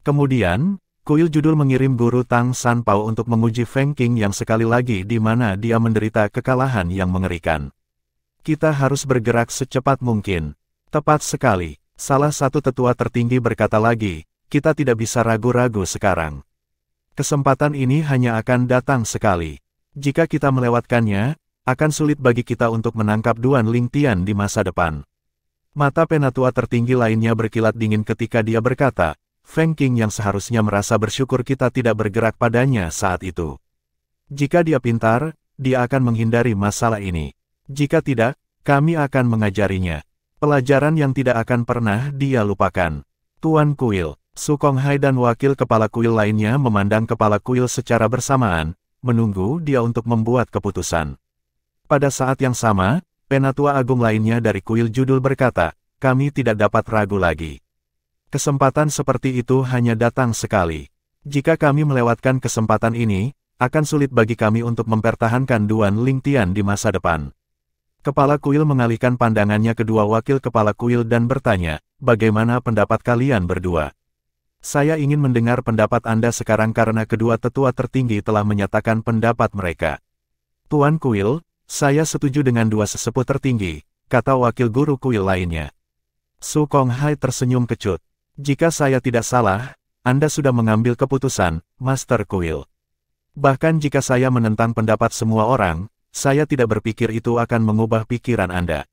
Kemudian, kuil judul mengirim guru Tang San Pao untuk menguji Feng Qing yang sekali lagi di mana dia menderita kekalahan yang mengerikan. Kita harus bergerak secepat mungkin. Tepat sekali, salah satu tetua tertinggi berkata lagi, kita tidak bisa ragu-ragu sekarang. Kesempatan ini hanya akan datang sekali. Jika kita melewatkannya, akan sulit bagi kita untuk menangkap Duan Lingtian di masa depan. Mata penatua tertinggi lainnya berkilat dingin ketika dia berkata, Feng Qing yang seharusnya merasa bersyukur kita tidak bergerak padanya saat itu. Jika dia pintar, dia akan menghindari masalah ini. Jika tidak, kami akan mengajarinya. Pelajaran yang tidak akan pernah dia lupakan. Tuan Kuil, Su Konghai dan wakil kepala kuil lainnya memandang kepala kuil secara bersamaan, menunggu dia untuk membuat keputusan. Pada saat yang sama, penatua agung lainnya dari kuil judul berkata, kami tidak dapat ragu lagi. Kesempatan seperti itu hanya datang sekali. Jika kami melewatkan kesempatan ini, akan sulit bagi kami untuk mempertahankan Duan Lingtian di masa depan. Kepala kuil mengalihkan pandangannya ke dua wakil kepala kuil dan bertanya, bagaimana pendapat kalian berdua? Saya ingin mendengar pendapat Anda sekarang karena kedua tetua tertinggi telah menyatakan pendapat mereka. Tuan Kuil, saya setuju dengan dua sesepuh tertinggi, kata wakil guru kuil lainnya. Su Konghai tersenyum kecut. Jika saya tidak salah, Anda sudah mengambil keputusan, Master Kuil. Bahkan jika saya menentang pendapat semua orang, saya tidak berpikir itu akan mengubah pikiran Anda.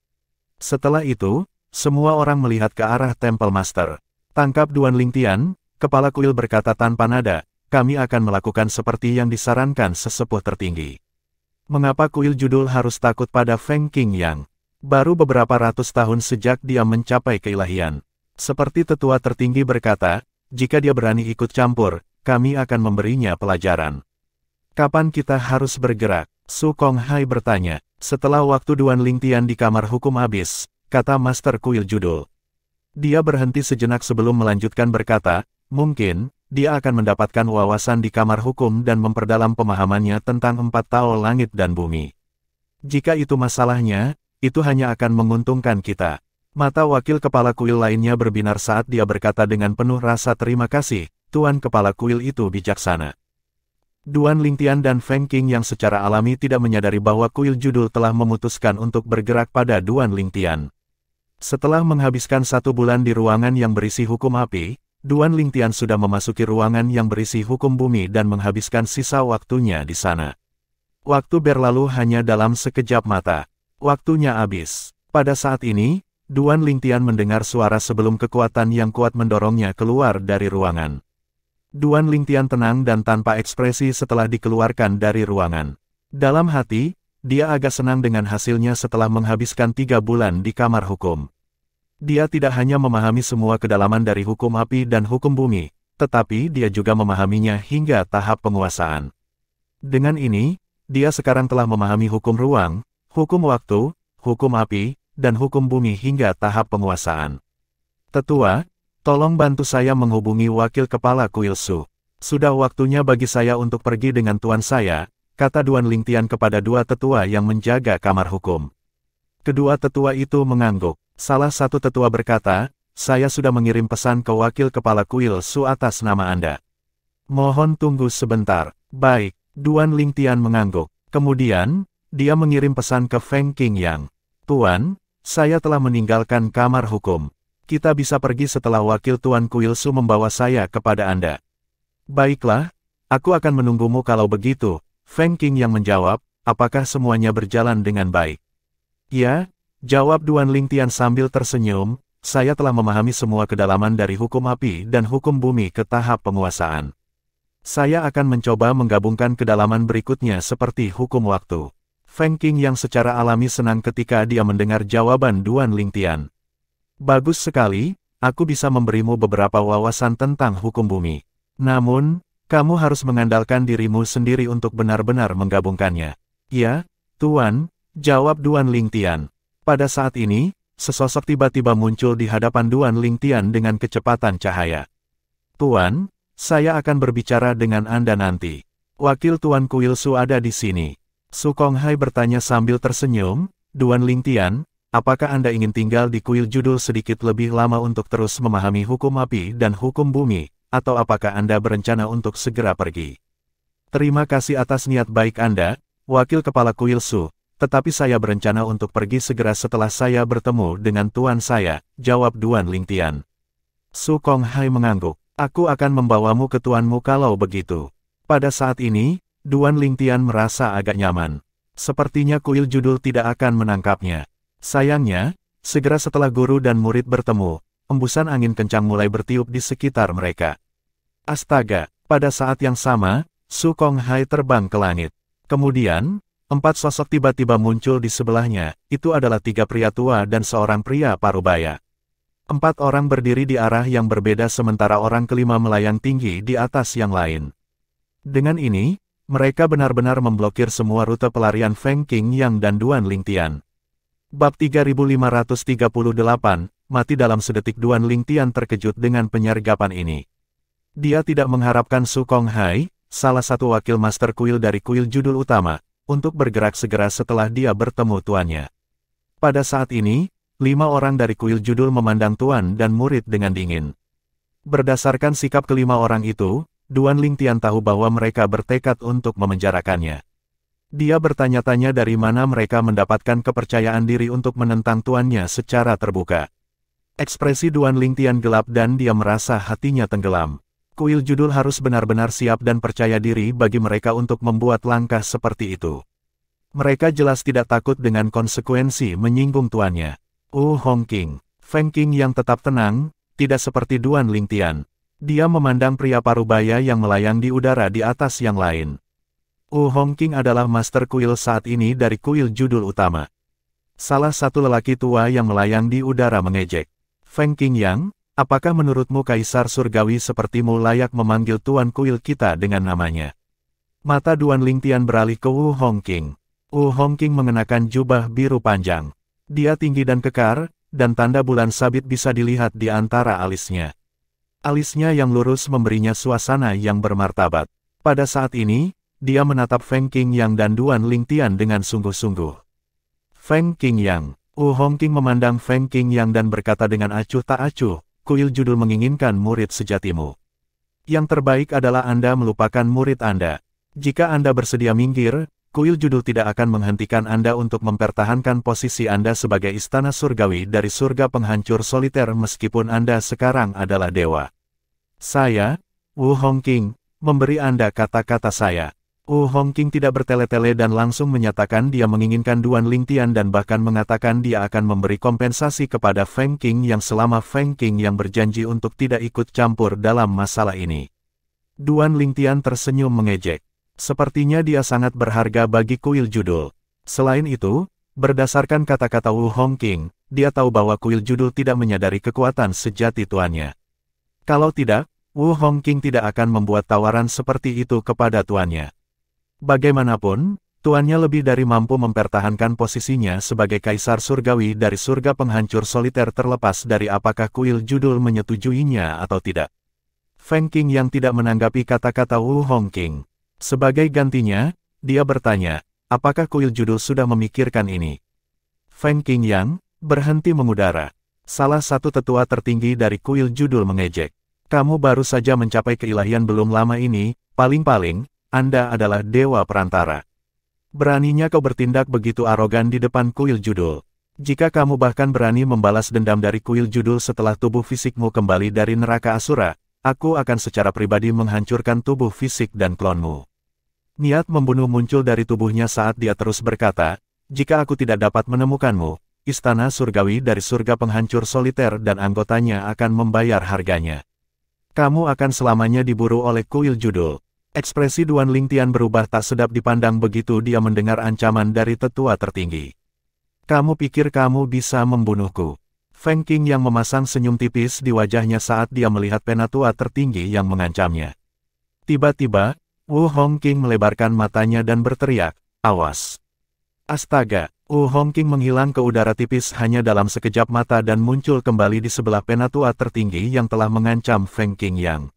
Setelah itu, semua orang melihat ke arah Tempel Master. Tangkap Duan Lingtian, kepala kuil berkata tanpa nada, kami akan melakukan seperti yang disarankan sesepuh tertinggi. Mengapa kuil judul harus takut pada Feng Qing yang baru beberapa ratus tahun sejak dia mencapai keilahian? Seperti tetua tertinggi berkata, jika dia berani ikut campur, kami akan memberinya pelajaran. Kapan kita harus bergerak? Su Konghai bertanya. Setelah waktu Duan Lingtian di kamar hukum habis, kata Master Kuil Judul. Dia berhenti sejenak sebelum melanjutkan berkata, mungkin, dia akan mendapatkan wawasan di kamar hukum dan memperdalam pemahamannya tentang 4 Tao langit dan bumi. Jika itu masalahnya, itu hanya akan menguntungkan kita. Mata wakil kepala kuil lainnya berbinar saat dia berkata dengan penuh rasa terima kasih, Tuan kepala kuil itu bijaksana. Duan Lingtian dan Feng Qing yang secara alami tidak menyadari bahwa kuil judul telah memutuskan untuk bergerak pada Duan Lingtian. Setelah menghabiskan 1 bulan di ruangan yang berisi hukum api, Duan Lingtian sudah memasuki ruangan yang berisi hukum bumi dan menghabiskan sisa waktunya di sana. Waktu berlalu hanya dalam sekejap mata. Waktunya habis. Pada saat ini, Duan Lingtian mendengar suara sebelum kekuatan yang kuat mendorongnya keluar dari ruangan. Duan Lingtian tenang dan tanpa ekspresi setelah dikeluarkan dari ruangan. Dalam hati, dia agak senang dengan hasilnya setelah menghabiskan 3 bulan di kamar hukum. Dia tidak hanya memahami semua kedalaman dari hukum api dan hukum bumi, tetapi dia juga memahaminya hingga tahap penguasaan. Dengan ini, dia sekarang telah memahami hukum ruang, hukum waktu, hukum api, dan hukum bumi hingga tahap penguasaan. Tetua, tolong bantu saya menghubungi wakil kepala Kuil Su. Sudah waktunya bagi saya untuk pergi dengan tuan saya, kata Duan Lingtian kepada 2 tetua yang menjaga kamar hukum. Kedua tetua itu mengangguk. Salah satu tetua berkata, saya sudah mengirim pesan ke wakil kepala Kuil Su atas nama Anda. Mohon tunggu sebentar. Baik, Duan Lingtian mengangguk. Kemudian, dia mengirim pesan ke Feng Qingyang. Tuan, saya telah meninggalkan kamar hukum. Kita bisa pergi setelah wakil Tuan Kuil Su membawa saya kepada Anda. Baiklah, aku akan menunggumu kalau begitu. Feng Qingyang menjawab, apakah semuanya berjalan dengan baik? Ya, jawab Duan Lingtian sambil tersenyum, saya telah memahami semua kedalaman dari hukum api dan hukum bumi ke tahap penguasaan. Saya akan mencoba menggabungkan kedalaman berikutnya seperti hukum waktu. Feng Qingyang secara alami senang ketika dia mendengar jawaban Duan Lingtian. Bagus sekali, aku bisa memberimu beberapa wawasan tentang hukum bumi. Namun, kamu harus mengandalkan dirimu sendiri untuk benar-benar menggabungkannya. Ya, Tuan, jawab Duan Lingtian. Pada saat ini, sesosok tiba-tiba muncul di hadapan Duan Lingtian dengan kecepatan cahaya. Tuan, saya akan berbicara dengan Anda nanti. Wakil Tuan Kuil Su ada di sini. Su Konghai bertanya sambil tersenyum, Duan Lingtian, apakah Anda ingin tinggal di Kuil Judul sedikit lebih lama untuk terus memahami hukum api dan hukum bumi, atau apakah Anda berencana untuk segera pergi? Terima kasih atas niat baik Anda, Wakil Kepala Kuil Su, tetapi saya berencana untuk pergi segera setelah saya bertemu dengan tuan saya, jawab Duan Lingtian. Su Konghai mengangguk, aku akan membawamu ke tuanmu kalau begitu. Pada saat ini, Duan Lingtian merasa agak nyaman. Sepertinya kuil judul tidak akan menangkapnya. Sayangnya, segera setelah guru dan murid bertemu, embusan angin kencang mulai bertiup di sekitar mereka. Astaga, pada saat yang sama, Su Konghai terbang ke langit. Kemudian, 4 sosok tiba-tiba muncul di sebelahnya, itu adalah 3 pria tua dan seorang pria parubaya. 4 orang berdiri di arah yang berbeda sementara orang kelima melayang tinggi di atas yang lain. Dengan ini, mereka benar-benar memblokir semua rute pelarian Feng Qingyang dan Duan Lingtian. Bab 3538, mati dalam sedetik. Duan Lingtian terkejut dengan penyergapan ini. Dia tidak mengharapkan Su Konghai, salah satu wakil master kuil dari kuil judul utama, untuk bergerak segera setelah dia bertemu tuannya. Pada saat ini, 5 orang dari kuil judul memandang tuan dan murid dengan dingin. Berdasarkan sikap kelima orang itu, Duan Lingtian tahu bahwa mereka bertekad untuk memenjarakannya. Dia bertanya-tanya dari mana mereka mendapatkan kepercayaan diri untuk menentang tuannya secara terbuka. Ekspresi Duan Lingtian gelap dan dia merasa hatinya tenggelam. Kuil judul harus benar-benar siap dan percaya diri bagi mereka untuk membuat langkah seperti itu. Mereka jelas tidak takut dengan konsekuensi menyinggung tuannya. Hongqing, Feng Qingyang tetap tenang, tidak seperti Duan Lingtian. Dia memandang pria parubaya yang melayang di udara di atas yang lain. Hongqing adalah master kuil saat ini dari kuil judul utama. Salah satu lelaki tua yang melayang di udara mengejek. Feng Qingyang, apakah menurutmu Kaisar Surgawi sepertimu layak memanggil tuan kuil kita dengan namanya? Mata Duan Lingtian beralih ke Hongqing. Hongqing mengenakan jubah biru panjang. Dia tinggi dan kekar, dan tanda bulan sabit bisa dilihat di antara alisnya. Alisnya yang lurus memberinya suasana yang bermartabat. Pada saat ini, dia menatap Feng Qingyang dan Duan Lingtian dengan sungguh-sungguh. Feng Qingyang, Hongqing memandang Feng Qingyang dan berkata dengan acuh tak acuh, kuil judul menginginkan murid sejatimu. Yang terbaik adalah Anda melupakan murid Anda. Jika Anda bersedia minggir, kuil judul tidak akan menghentikan Anda untuk mempertahankan posisi Anda sebagai istana surgawi dari surga penghancur soliter meskipun Anda sekarang adalah dewa. Saya, Hongqing, memberi Anda kata-kata saya. Wu Hongqing tidak bertele-tele dan langsung menyatakan dia menginginkan Duan Lingtian dan bahkan mengatakan dia akan memberi kompensasi kepada Feng Qing yang selama Feng Qing yang berjanji untuk tidak ikut campur dalam masalah ini. Duan Lingtian tersenyum mengejek. Sepertinya dia sangat berharga bagi kuil judul. Selain itu, berdasarkan kata-kata Wu Hongqing, dia tahu bahwa kuil judul tidak menyadari kekuatan sejati tuannya. Kalau tidak, Wu Hongqing tidak akan membuat tawaran seperti itu kepada tuannya. Bagaimanapun, tuannya lebih dari mampu mempertahankan posisinya sebagai kaisar surgawi dari surga penghancur soliter terlepas dari apakah kuil judul menyetujuinya atau tidak. Feng Qing yang tidak menanggapi kata-kata Wu Hongqing. Sebagai gantinya, dia bertanya, apakah kuil judul sudah memikirkan ini? Feng Qing yang berhenti mengudara. Salah satu tetua tertinggi dari kuil judul mengejek. Kamu baru saja mencapai keilahian belum lama ini, paling-paling, Anda adalah dewa perantara. Beraninya kau bertindak begitu arogan di depan kuil judul. Jika kamu bahkan berani membalas dendam dari kuil judul setelah tubuh fisikmu kembali dari neraka Asura, aku akan secara pribadi menghancurkan tubuh fisik dan klonmu. Niat membunuh muncul dari tubuhnya saat dia terus berkata, jika aku tidak dapat menemukanmu, istana surgawi dari surga penghancur soliter dan anggotanya akan membayar harganya. Kamu akan selamanya diburu oleh kuil judul. Ekspresi Duan Lingtian berubah tak sedap dipandang begitu dia mendengar ancaman dari tetua tertinggi. Kamu pikir kamu bisa membunuhku? Feng Qing yang memasang senyum tipis di wajahnya saat dia melihat penatua tertinggi yang mengancamnya. Tiba-tiba, Wu Hongqing melebarkan matanya dan berteriak, awas. Astaga, Wu Hongqing menghilang ke udara tipis hanya dalam sekejap mata dan muncul kembali di sebelah penatua tertinggi yang telah mengancam Feng Qing yang.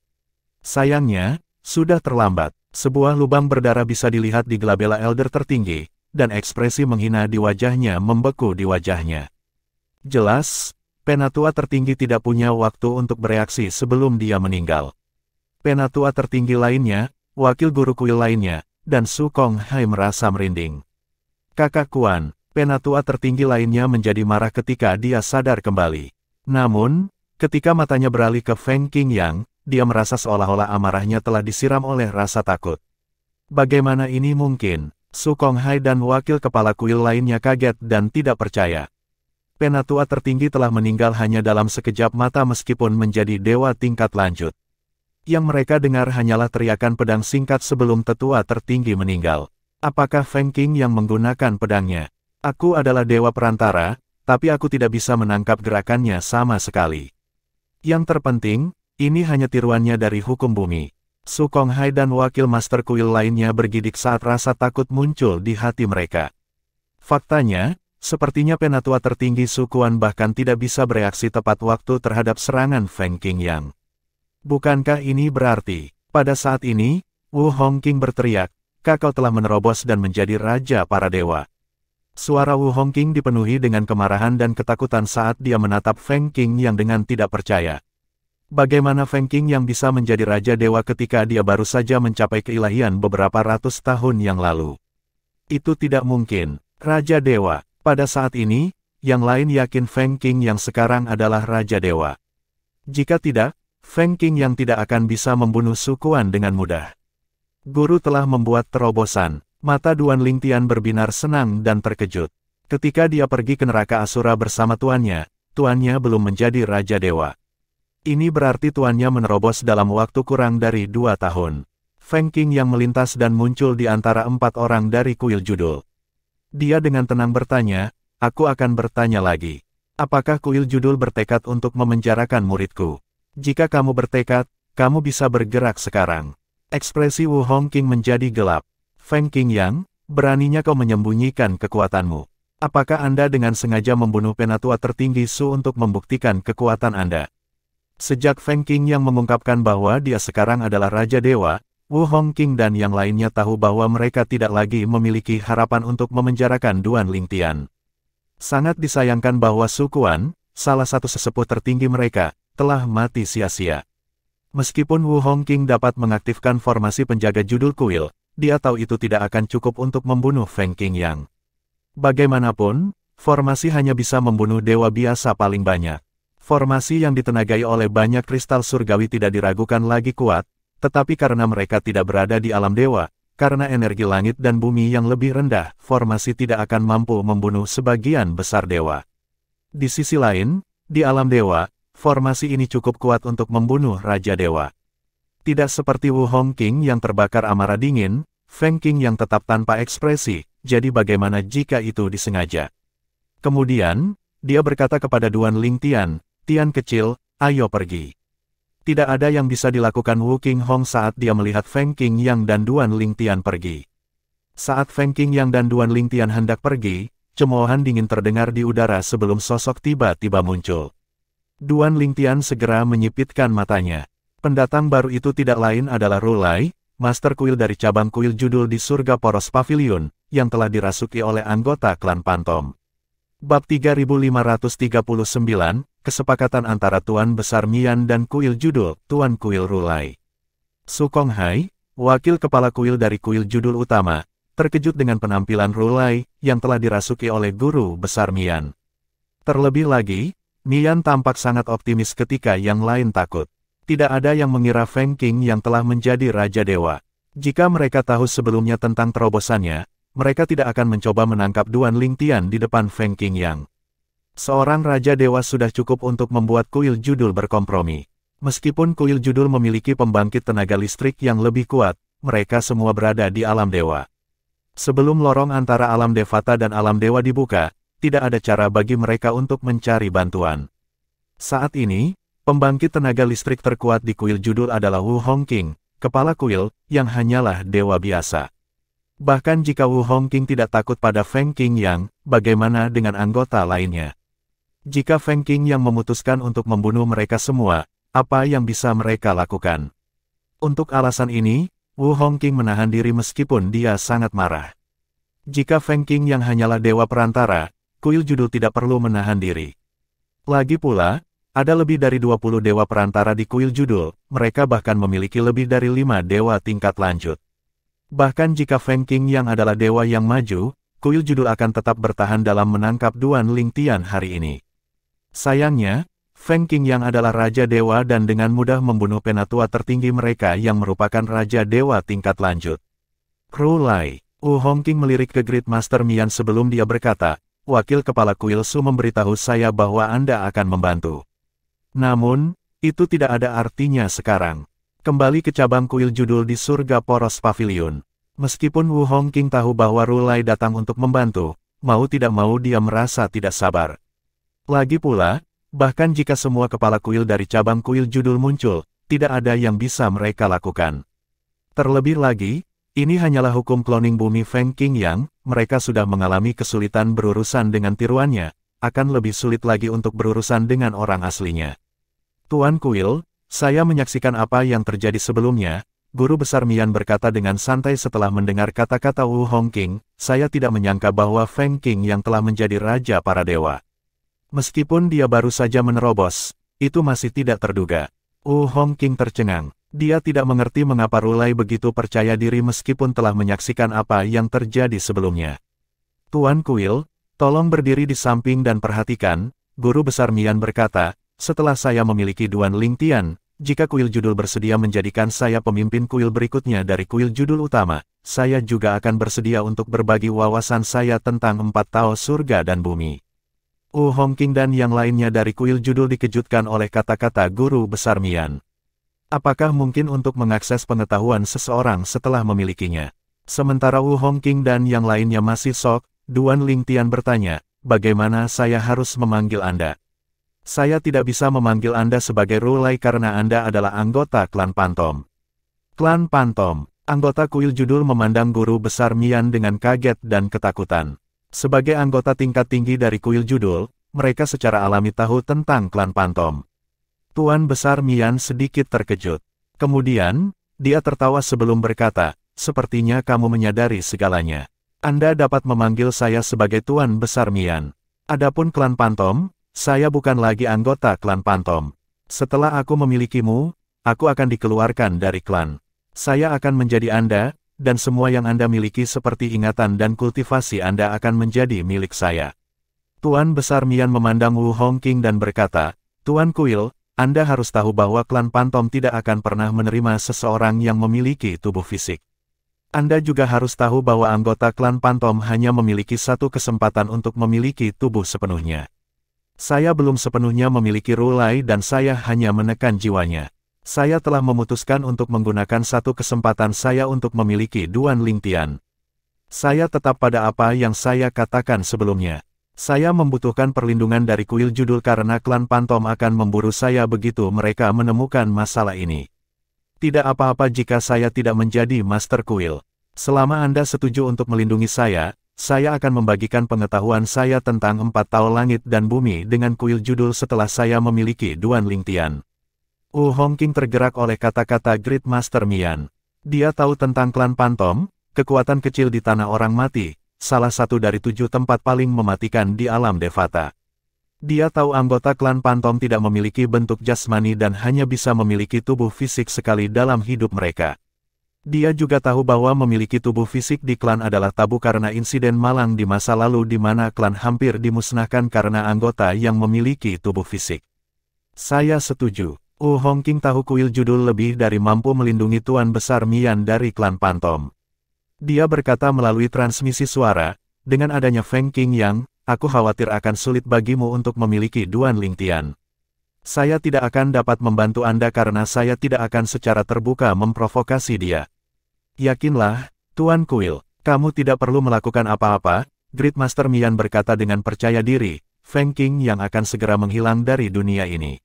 Sayangnya, sudah terlambat. Sebuah lubang berdarah bisa dilihat di glabella elder tertinggi, dan ekspresi menghina di wajahnya membeku di wajahnya. Jelas, penatua tertinggi tidak punya waktu untuk bereaksi sebelum dia meninggal. Penatua tertinggi lainnya, wakil guru kuil lainnya, dan Su Kong Hai merasa merinding. Kakak Kuan, penatua tertinggi lainnya menjadi marah ketika dia sadar kembali. Namun, ketika matanya beralih ke Feng Qing yang, dia merasa seolah-olah amarahnya telah disiram oleh rasa takut. Bagaimana ini mungkin? Su Kong Hai dan wakil kepala kuil lainnya kaget dan tidak percaya. Penatua tertinggi telah meninggal hanya dalam sekejap mata meskipun menjadi dewa tingkat lanjut. Yang mereka dengar hanyalah teriakan pedang singkat sebelum tetua tertinggi meninggal. Apakah Feng Qing yang menggunakan pedangnya? Aku adalah dewa perantara, tapi aku tidak bisa menangkap gerakannya sama sekali. Yang terpenting, ini hanya tiruannya dari hukum bumi. Su Kong Hai dan wakil master kuil lainnya bergidik saat rasa takut muncul di hati mereka. Faktanya, sepertinya penatua tertinggi Su Kuan bahkan tidak bisa bereaksi tepat waktu terhadap serangan Feng Qing yang. Bukankah ini berarti, pada saat ini, Wu Hongqing berteriak, kau telah menerobos dan menjadi raja para dewa. Suara Wu Hongqing dipenuhi dengan kemarahan dan ketakutan saat dia menatap Feng Qing yang dengan tidak percaya. Bagaimana Feng Qing yang bisa menjadi Raja Dewa ketika dia baru saja mencapai keilahian beberapa ratus tahun yang lalu? Itu tidak mungkin. Raja Dewa. Pada saat ini, yang lain yakin Feng Qing yang sekarang adalah Raja Dewa. Jika tidak, Feng Qing yang tidak akan bisa membunuh Su Kuan dengan mudah. Guru telah membuat terobosan. Mata Duan Lingtian berbinar senang dan terkejut. Ketika dia pergi ke neraka Asura bersama tuannya belum menjadi Raja Dewa. Ini berarti tuannya menerobos dalam waktu kurang dari 2 tahun. Feng Qing yang melintas dan muncul di antara 4 orang dari kuil judul. Dia dengan tenang bertanya, aku akan bertanya lagi. Apakah kuil judul bertekad untuk memenjarakan muridku? Jika kamu bertekad, kamu bisa bergerak sekarang. Ekspresi Wu Hongqing menjadi gelap. Feng Qing yang, beraninya kau menyembunyikan kekuatanmu. Apakah Anda dengan sengaja membunuh penatua tertinggi Su untuk membuktikan kekuatan Anda? Sejak Feng Qing yang mengungkapkan bahwa dia sekarang adalah Raja Dewa, Wu Hongqing dan yang lainnya tahu bahwa mereka tidak lagi memiliki harapan untuk memenjarakan Duan Lingtian. Sangat disayangkan bahwa Su Kuan, salah satu sesepuh tertinggi mereka, telah mati sia-sia. Meskipun Wu Hongqing dapat mengaktifkan formasi penjaga judul kuil, dia tahu itu tidak akan cukup untuk membunuh Feng Qing yang. Bagaimanapun, formasi hanya bisa membunuh dewa biasa paling banyak. Formasi yang ditenagai oleh banyak kristal surgawi tidak diragukan lagi kuat, tetapi karena mereka tidak berada di alam dewa, karena energi langit dan bumi yang lebih rendah, formasi tidak akan mampu membunuh sebagian besar dewa. Di sisi lain, di alam dewa, formasi ini cukup kuat untuk membunuh Raja Dewa. Tidak seperti Wu Hongqing yang terbakar amarah dingin, Feng Qing yang tetap tanpa ekspresi, jadi bagaimana jika itu disengaja? Kemudian, dia berkata kepada Duan Lingtian, "Tian kecil, ayo pergi." Tidak ada yang bisa dilakukan Wu Qinghong saat dia melihat Feng Qingyang dan Duan Lingtian pergi. Saat Feng Qingyang dan Duan Lingtian hendak pergi, cemoohan dingin terdengar di udara sebelum sosok tiba-tiba muncul. Duan Lingtian segera menyipitkan matanya. Pendatang baru itu tidak lain adalah Rulai, Master Kuil dari cabang kuil judul di Surga Poros Pavilion, yang telah dirasuki oleh anggota klan Pantom. Bab 3539, Kesepakatan antara Tuan Besar Mian dan Kuil Judul, Tuan Kuil Rulai. Su Konghai, wakil kepala kuil dari kuil judul utama, terkejut dengan penampilan Rulai, yang telah dirasuki oleh Guru Besar Mian. Terlebih lagi, Mian tampak sangat optimis ketika yang lain takut. Tidak ada yang mengira Feng Qing yang telah menjadi Raja Dewa. Jika mereka tahu sebelumnya tentang terobosannya, mereka tidak akan mencoba menangkap Duan Lingtian di depan Feng Qingyang. Seorang Raja Dewa sudah cukup untuk membuat kuil judul berkompromi. Meskipun kuil judul memiliki pembangkit tenaga listrik yang lebih kuat, mereka semua berada di alam dewa. Sebelum lorong antara alam Devata dan alam dewa dibuka, tidak ada cara bagi mereka untuk mencari bantuan. Saat ini, pembangkit tenaga listrik terkuat di kuil judul adalah Wu Hongqing, kepala kuil, yang hanyalah dewa biasa. Bahkan jika Wu Hongqing tidak takut pada Feng Qingyang, bagaimana dengan anggota lainnya? Jika Feng Qingyang memutuskan untuk membunuh mereka semua, apa yang bisa mereka lakukan? Untuk alasan ini, Wu Hongqing menahan diri meskipun dia sangat marah. Jika Feng Qingyang hanyalah dewa perantara, kuil judul tidak perlu menahan diri. Lagi pula, ada lebih dari 20 dewa perantara di kuil judul, mereka bahkan memiliki lebih dari 5 dewa tingkat lanjut. Bahkan jika Feng Qingyang adalah dewa yang maju, kuil judul akan tetap bertahan dalam menangkap Duan Lingtian hari ini. Sayangnya, Feng Qingyang adalah Raja Dewa dan dengan mudah membunuh penatua tertinggi mereka yang merupakan Raja Dewa tingkat lanjut. Rulai, Wu Hongqing melirik ke Great Master Mian sebelum dia berkata, "Wakil Kepala Kuil Su memberitahu saya bahwa Anda akan membantu. Namun, itu tidak ada artinya sekarang. Kembali ke cabang kuil judul di Surga Poros Pavilion." Meskipun Wu Hongqing tahu bahwa Rulai datang untuk membantu, mau tidak mau dia merasa tidak sabar. Lagi pula, bahkan jika semua kepala kuil dari cabang kuil judul muncul, tidak ada yang bisa mereka lakukan. Terlebih lagi, ini hanyalah hukum kloning bumi Feng Qingyang, mereka sudah mengalami kesulitan berurusan dengan tiruannya, akan lebih sulit lagi untuk berurusan dengan orang aslinya. Tuan Kuil, saya menyaksikan apa yang terjadi sebelumnya, Guru Besar Mian berkata dengan santai setelah mendengar kata-kata Wu Hongqing, saya tidak menyangka bahwa Feng Qing yang telah menjadi Raja para Dewa. Meskipun dia baru saja menerobos, itu masih tidak terduga. Wu Hongqing tercengang. Dia tidak mengerti mengapa Rulai begitu percaya diri meskipun telah menyaksikan apa yang terjadi sebelumnya. Tuan Kuil, tolong berdiri di samping dan perhatikan, Guru Besar Mian berkata, setelah saya memiliki Duan Lingtian, jika kuil judul bersedia menjadikan saya pemimpin kuil berikutnya dari kuil judul utama, saya juga akan bersedia untuk berbagi wawasan saya tentang 4 Tao surga dan bumi. Wu Hongqing dan yang lainnya dari kuil judul dikejutkan oleh kata-kata Guru Besar Mian. Apakah mungkin untuk mengakses pengetahuan seseorang setelah memilikinya? Sementara Wu Hongqing dan yang lainnya masih shock, Duan Lingtian bertanya, bagaimana saya harus memanggil Anda? Saya tidak bisa memanggil Anda sebagai Rulai karena Anda adalah anggota klan Pantom. Klan Pantom, anggota kuil judul memandang Guru Besar Mian dengan kaget dan ketakutan. Sebagai anggota tingkat tinggi dari kuil judul, mereka secara alami tahu tentang klan Pantom. Tuan Besar Mian sedikit terkejut. Kemudian, dia tertawa sebelum berkata, sepertinya kamu menyadari segalanya. Anda dapat memanggil saya sebagai Tuan Besar Mian. Adapun klan Pantom, saya bukan lagi anggota klan Pantom. Setelah aku memilikimu, aku akan dikeluarkan dari klan. Saya akan menjadi Anda, dan semua yang Anda miliki seperti ingatan dan kultivasi Anda akan menjadi milik saya. Tuan Besar Mian memandang Wu Hongqing dan berkata, Tuan Kuil, Anda harus tahu bahwa klan Pantom tidak akan pernah menerima seseorang yang memiliki tubuh fisik. Anda juga harus tahu bahwa anggota klan Pantom hanya memiliki satu kesempatan untuk memiliki tubuh sepenuhnya. Saya belum sepenuhnya memiliki Rulai dan saya hanya menekan jiwanya. Saya telah memutuskan untuk menggunakan satu kesempatan saya untuk memiliki Duan Lingtian. Saya tetap pada apa yang saya katakan sebelumnya. Saya membutuhkan perlindungan dari kuil judul karena klan Pantom akan memburu saya begitu mereka menemukan masalah ini. Tidak apa-apa jika saya tidak menjadi Master Kuil. Selama Anda setuju untuk melindungi saya akan membagikan pengetahuan saya tentang 4 Tao Langit dan Bumi dengan kuil judul setelah saya memiliki Duan Lingtian. Wu Hongqing tergerak oleh kata-kata Great Master Mian. Dia tahu tentang klan Pantom, kekuatan kecil di tanah orang mati, salah satu dari 7 tempat paling mematikan di alam Devata. Dia tahu anggota klan Pantom tidak memiliki bentuk jasmani dan hanya bisa memiliki tubuh fisik sekali dalam hidup mereka. Dia juga tahu bahwa memiliki tubuh fisik di klan adalah tabu karena insiden malang di masa lalu di mana klan hampir dimusnahkan karena anggota yang memiliki tubuh fisik. Saya setuju. Wu Hongqing tahu kuil judul lebih dari mampu melindungi Tuan Besar Mian dari klan Pantom. Dia berkata melalui transmisi suara, dengan adanya Feng Qingyang, aku khawatir akan sulit bagimu untuk memiliki Duan Lingtian. Saya tidak akan dapat membantu Anda karena saya tidak akan secara terbuka memprovokasi dia. Yakinlah, Tuan Kuil, kamu tidak perlu melakukan apa-apa, Great Master Mian berkata dengan percaya diri, Feng Qing yang akan segera menghilang dari dunia ini.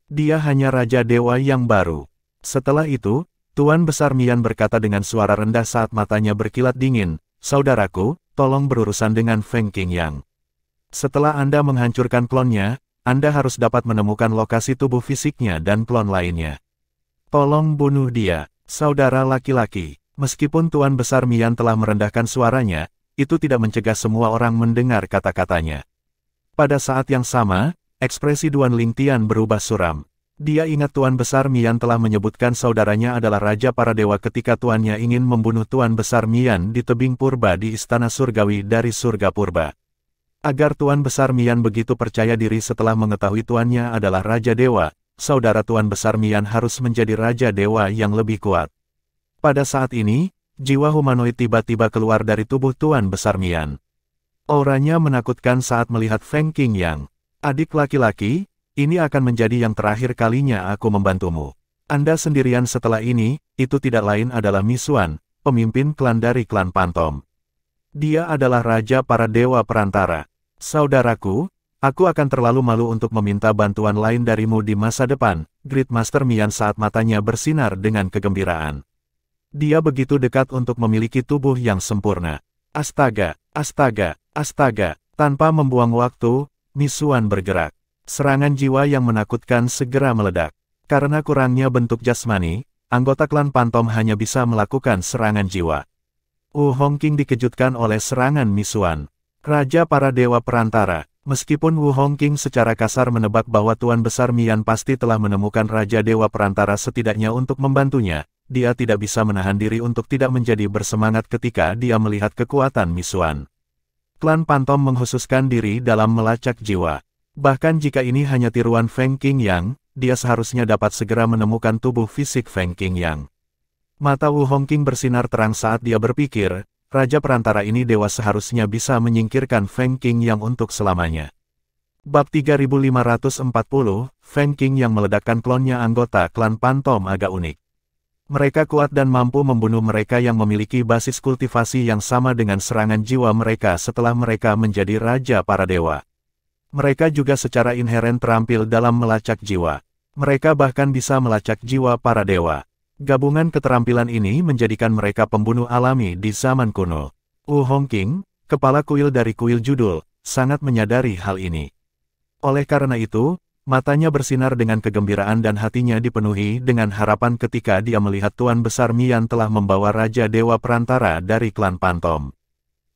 Dia hanya Raja Dewa yang baru. Setelah itu, Tuan Besar Mian berkata dengan suara rendah saat matanya berkilat dingin, saudaraku, tolong berurusan dengan Feng Qingyang. Setelah Anda menghancurkan klonnya, Anda harus dapat menemukan lokasi tubuh fisiknya dan klon lainnya. Tolong bunuh dia, saudara laki-laki. Meskipun Tuan Besar Mian telah merendahkan suaranya, itu tidak mencegah semua orang mendengar kata-katanya. Pada saat yang sama, ekspresi Duan Lingtian berubah suram. Dia ingat Tuan Besar Mian telah menyebutkan saudaranya adalah Raja para Dewa ketika tuannya ingin membunuh Tuan Besar Mian di tebing purba di Istana Surgawi dari Surga Purba. Agar Tuan Besar Mian begitu percaya diri setelah mengetahui tuannya adalah Raja Dewa, saudara Tuan Besar Mian harus menjadi Raja Dewa yang lebih kuat. Pada saat ini, jiwa humanoid tiba-tiba keluar dari tubuh Tuan Besar Mian. Auranya menakutkan saat melihat Feng Qingyang. Adik laki-laki, ini akan menjadi yang terakhir kalinya aku membantumu. Anda sendirian setelah ini, itu tidak lain adalah Misuan, pemimpin klan dari klan Pantom. Dia adalah Raja para Dewa Perantara. Saudaraku, aku akan terlalu malu untuk meminta bantuan lain darimu di masa depan, Great Master Mian saat matanya bersinar dengan kegembiraan. Dia begitu dekat untuk memiliki tubuh yang sempurna. Astaga, astaga, astaga, tanpa membuang waktu, Misuan bergerak. Serangan jiwa yang menakutkan segera meledak. Karena kurangnya bentuk jasmani, anggota klan Pantom hanya bisa melakukan serangan jiwa. Wu Hongqing dikejutkan oleh serangan Misuan. Raja para Dewa Perantara. Meskipun Wu Hongqing secara kasar menebak bahwa Tuan Besar Mian pasti telah menemukan Raja Dewa Perantara setidaknya untuk membantunya, dia tidak bisa menahan diri untuk tidak menjadi bersemangat ketika dia melihat kekuatan Misuan. Klan Pantom menghususkan diri dalam melacak jiwa. Bahkan jika ini hanya tiruan Feng Qingyang, dia seharusnya dapat segera menemukan tubuh fisik Feng Qingyang. Mata Wu Hongqing bersinar terang saat dia berpikir, Raja Perantara ini dewa seharusnya bisa menyingkirkan Feng Qingyang untuk selamanya. Bab 3540, Feng Qingyang meledakkan klonnya anggota klan Pantom agak unik. Mereka kuat dan mampu membunuh mereka yang memiliki basis kultivasi yang sama dengan serangan jiwa mereka setelah mereka menjadi Raja para Dewa. Mereka juga secara inheren terampil dalam melacak jiwa. Mereka bahkan bisa melacak jiwa para dewa. Gabungan keterampilan ini menjadikan mereka pembunuh alami di zaman kuno. Wu Hongqing, kepala kuil dari kuil judul, sangat menyadari hal ini. Oleh karena itu, matanya bersinar dengan kegembiraan dan hatinya dipenuhi dengan harapan ketika dia melihat Tuan Besar Mian telah membawa Raja Dewa Perantara dari klan Pantom.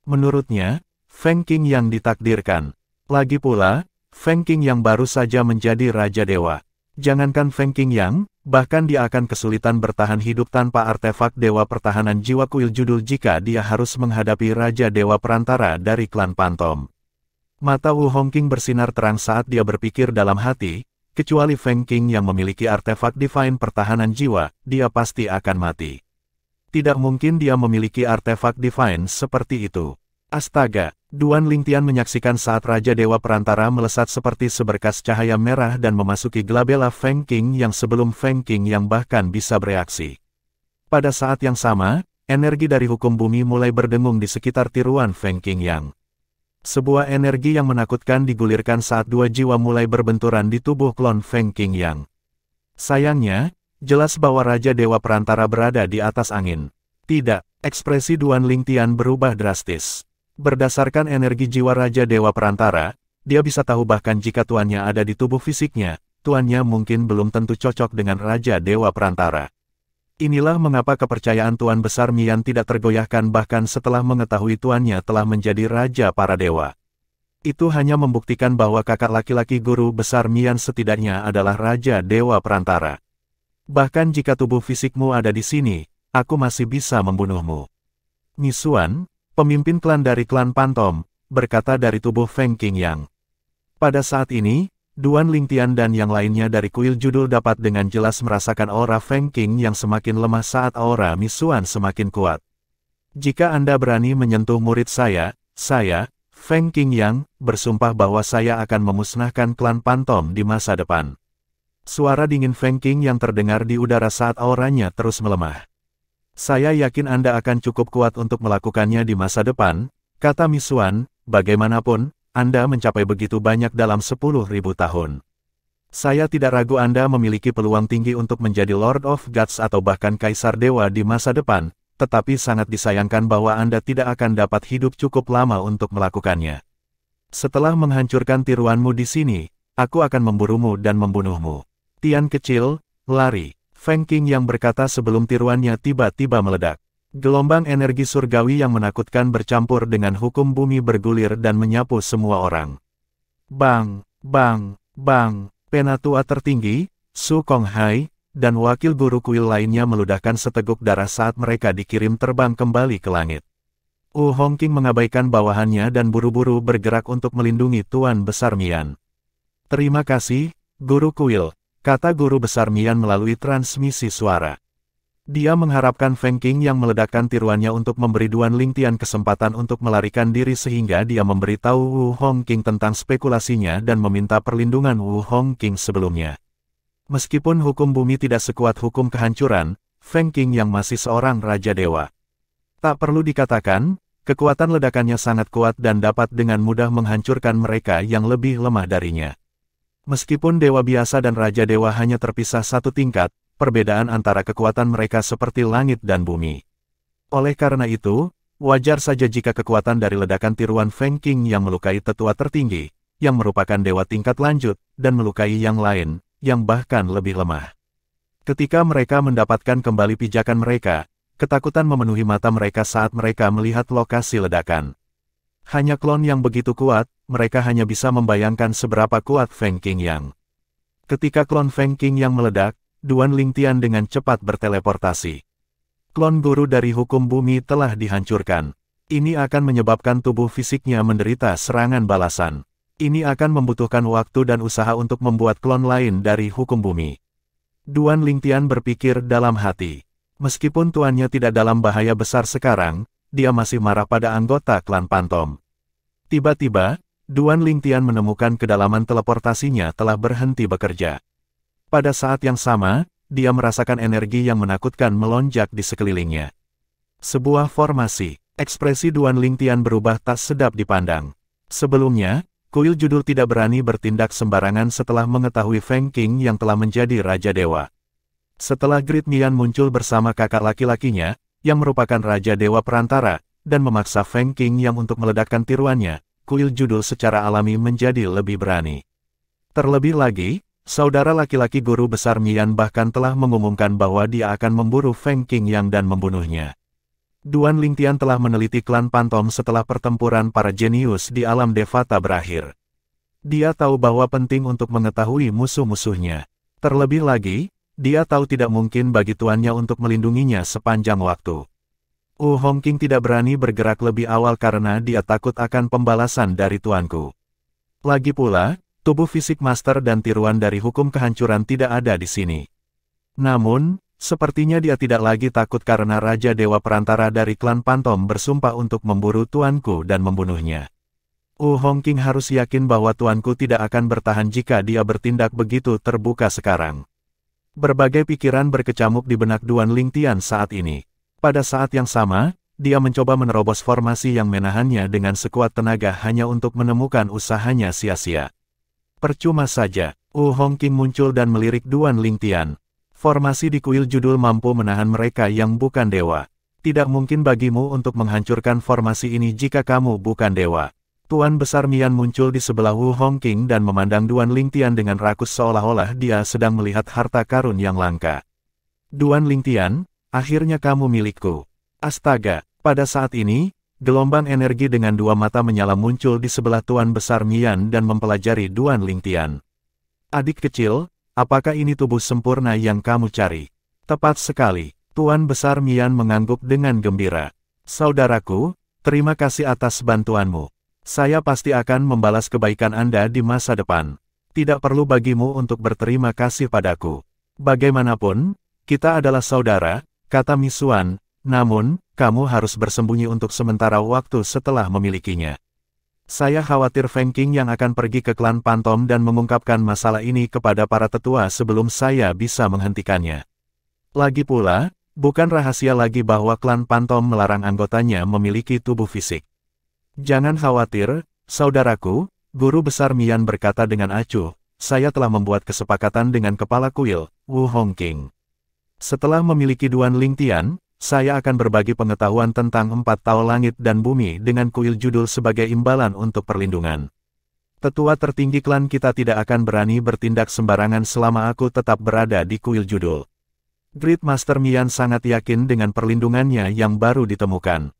Menurutnya, Feng Qingyang ditakdirkan. Lagi pula, Feng Qingyang baru saja menjadi Raja Dewa. Jangankan Feng Qingyang, bahkan dia akan kesulitan bertahan hidup tanpa artefak Dewa Pertahanan Jiwa kuil judul jika dia harus menghadapi Raja Dewa Perantara dari klan Pantom. Mata Wu Hongqing bersinar terang saat dia berpikir dalam hati, kecuali Feng Qing yang memiliki artefak Divine Pertahanan Jiwa, dia pasti akan mati. Tidak mungkin dia memiliki artefak divine seperti itu. Astaga, Duan Lingtian menyaksikan saat Raja Dewa Perantara melesat seperti seberkas cahaya merah dan memasuki glabella Feng Qing yang sebelum Feng Qing yang bahkan bisa bereaksi. Pada saat yang sama, energi dari hukum bumi mulai berdengung di sekitar tiruan Feng Qing yang. Sebuah energi yang menakutkan digulirkan saat dua jiwa mulai berbenturan di tubuh klon Feng Qing yang. Sayangnya, jelas bahwa Raja Dewa Perantara berada di atas angin. Tidak, ekspresi Duan Lingtian berubah drastis. Berdasarkan energi jiwa Raja Dewa Perantara, dia bisa tahu bahkan jika tuannya ada di tubuh fisiknya, tuannya mungkin belum tentu cocok dengan Raja Dewa Perantara. Inilah mengapa kepercayaan Tuan Besar Mian tidak tergoyahkan bahkan setelah mengetahui tuannya telah menjadi Raja para Dewa. Itu hanya membuktikan bahwa kakak laki-laki Guru Besar Mian setidaknya adalah Raja Dewa Perantara. Bahkan jika tubuh fisikmu ada di sini, aku masih bisa membunuhmu. Misuan, pemimpin klan dari klan Pantom, berkata dari tubuh Feng Qing yang. Pada saat ini, Duan Lingtian dan yang lainnya dari kuil judul dapat dengan jelas merasakan aura Feng Qing yang semakin lemah saat aura Misuan semakin kuat. Jika Anda berani menyentuh murid saya, Feng Qing yang, bersumpah bahwa saya akan memusnahkan klan Pantom di masa depan. Suara dingin Feng Qing yang terdengar di udara saat auranya terus melemah. Saya yakin Anda akan cukup kuat untuk melakukannya di masa depan, kata Misuan, bagaimanapun, Anda mencapai begitu banyak dalam 10.000 tahun. Saya tidak ragu Anda memiliki peluang tinggi untuk menjadi Lord of Gods atau bahkan Kaisar Dewa di masa depan, tetapi sangat disayangkan bahwa Anda tidak akan dapat hidup cukup lama untuk melakukannya. Setelah menghancurkan tiruanmu di sini, aku akan memburumu dan membunuhmu. Tian kecil, lari. Feng Qing yang berkata sebelum tiruannya tiba-tiba meledak. Gelombang energi surgawi yang menakutkan bercampur dengan hukum bumi bergulir dan menyapu semua orang. Bang, bang, bang, penatua tertinggi, Su Konghai, dan wakil guru kuil lainnya meludahkan seteguk darah saat mereka dikirim terbang kembali ke langit. Hongqing mengabaikan bawahannya dan buru-buru bergerak untuk melindungi Tuan Besar Mian. Terima kasih, Guru Kuil, kata Guru Besar Mian melalui transmisi suara. Dia mengharapkan Feng Qing yang meledakkan tiruannya untuk memberi Duan Lingtian kesempatan untuk melarikan diri sehingga dia memberitahu Wu Hongqing tentang spekulasinya dan meminta perlindungan Wu Hongqing sebelumnya. Meskipun hukum bumi tidak sekuat hukum kehancuran, Feng Qing yang masih seorang Raja Dewa. Tak perlu dikatakan, kekuatan ledakannya sangat kuat dan dapat dengan mudah menghancurkan mereka yang lebih lemah darinya. Meskipun dewa biasa dan Raja Dewa hanya terpisah satu tingkat, perbedaan antara kekuatan mereka seperti langit dan bumi. Oleh karena itu, wajar saja jika kekuatan dari ledakan tiruan Feng Qing yang melukai tetua tertinggi, yang merupakan dewa tingkat lanjut, dan melukai yang lain, yang bahkan lebih lemah. Ketika mereka mendapatkan kembali pijakan mereka, ketakutan memenuhi mata mereka saat mereka melihat lokasi ledakan. Hanya klon yang begitu kuat, mereka hanya bisa membayangkan seberapa kuat Feng Qing yang. Ketika klon Feng Qing yang meledak, Duan Lingtian dengan cepat berteleportasi. Klon guru dari hukum bumi telah dihancurkan. Ini akan menyebabkan tubuh fisiknya menderita serangan balasan. Ini akan membutuhkan waktu dan usaha untuk membuat klon lain dari hukum bumi. Duan Lingtian berpikir dalam hati. Meskipun tuannya tidak dalam bahaya besar sekarang, dia masih marah pada anggota klan Pantom. Tiba-tiba, Duan Lingtian menemukan kedalaman teleportasinya telah berhenti bekerja. Pada saat yang sama, dia merasakan energi yang menakutkan melonjak di sekelilingnya. Sebuah formasi, ekspresi Duan Lingtian berubah tak sedap dipandang. Sebelumnya, kuil judul tidak berani bertindak sembarangan setelah mengetahui Feng Qing yang telah menjadi Raja Dewa. Setelah Grid Mian muncul bersama kakak laki-lakinya, yang merupakan Raja Dewa Perantara, dan memaksa Feng Qing yang untuk meledakkan tiruannya, kuil judul secara alami menjadi lebih berani. Terlebih lagi, saudara laki-laki Guru Besar Mian bahkan telah mengumumkan bahwa dia akan memburu Feng Qing yang dan membunuhnya. Duan Lingtian telah meneliti klan Pantom setelah pertempuran para jenius di alam Devata berakhir. Dia tahu bahwa penting untuk mengetahui musuh-musuhnya. Terlebih lagi, dia tahu tidak mungkin bagi tuannya untuk melindunginya sepanjang waktu. Hongqing tidak berani bergerak lebih awal karena dia takut akan pembalasan dari tuanku. Lagi pula, tubuh fisik master dan tiruan dari hukum kehancuran tidak ada di sini. Namun, Sepertinya dia tidak lagi takut karena Raja Dewa Perantara dari klan Pantom bersumpah untuk memburu tuanku dan membunuhnya. Hongqing harus yakin bahwa tuanku tidak akan bertahan jika dia bertindak begitu terbuka sekarang. Berbagai pikiran berkecamuk di benak Duan Lingtian saat ini. Pada saat yang sama, dia mencoba menerobos formasi yang menahannya dengan sekuat tenaga hanya untuk menemukan usahanya sia-sia. Percuma saja, Hongqing muncul dan melirik Duan Lingtian. Formasi di kuil judul mampu menahan mereka yang bukan dewa. Tidak mungkin bagimu untuk menghancurkan formasi ini jika kamu bukan dewa. Tuan Besar Mian muncul di sebelah Hongqing dan memandang Duan Lingtian dengan rakus seolah-olah dia sedang melihat harta karun yang langka. Duan Lingtian, akhirnya kamu milikku. Astaga, pada saat ini, gelombang energi dengan dua mata menyala muncul di sebelah Tuan Besar Mian dan mempelajari Duan Lingtian. Adik kecil, apakah ini tubuh sempurna yang kamu cari? Tepat sekali, Tuan Besar Mian mengangguk dengan gembira. Saudaraku, terima kasih atas bantuanmu. Saya pasti akan membalas kebaikan Anda di masa depan. Tidak perlu bagimu untuk berterima kasih padaku. Bagaimanapun, kita adalah saudara, kata Misuan, namun, kamu harus bersembunyi untuk sementara waktu setelah memilikinya. Saya khawatir Feng Qing yang akan pergi ke klan Pantom dan mengungkapkan masalah ini kepada para tetua sebelum saya bisa menghentikannya. Lagi pula, bukan rahasia lagi bahwa klan Pantom melarang anggotanya memiliki tubuh fisik. Jangan khawatir, saudaraku, Guru Besar Mian berkata dengan acuh, saya telah membuat kesepakatan dengan kepala kuil, Hongqing. Setelah memiliki Duan Lingtian, saya akan berbagi pengetahuan tentang 4 Tao Langit dan Bumi dengan kuil judul sebagai imbalan untuk perlindungan. Tetua tertinggi klan kita tidak akan berani bertindak sembarangan selama aku tetap berada di kuil judul. Great Master Mian sangat yakin dengan perlindungannya yang baru ditemukan.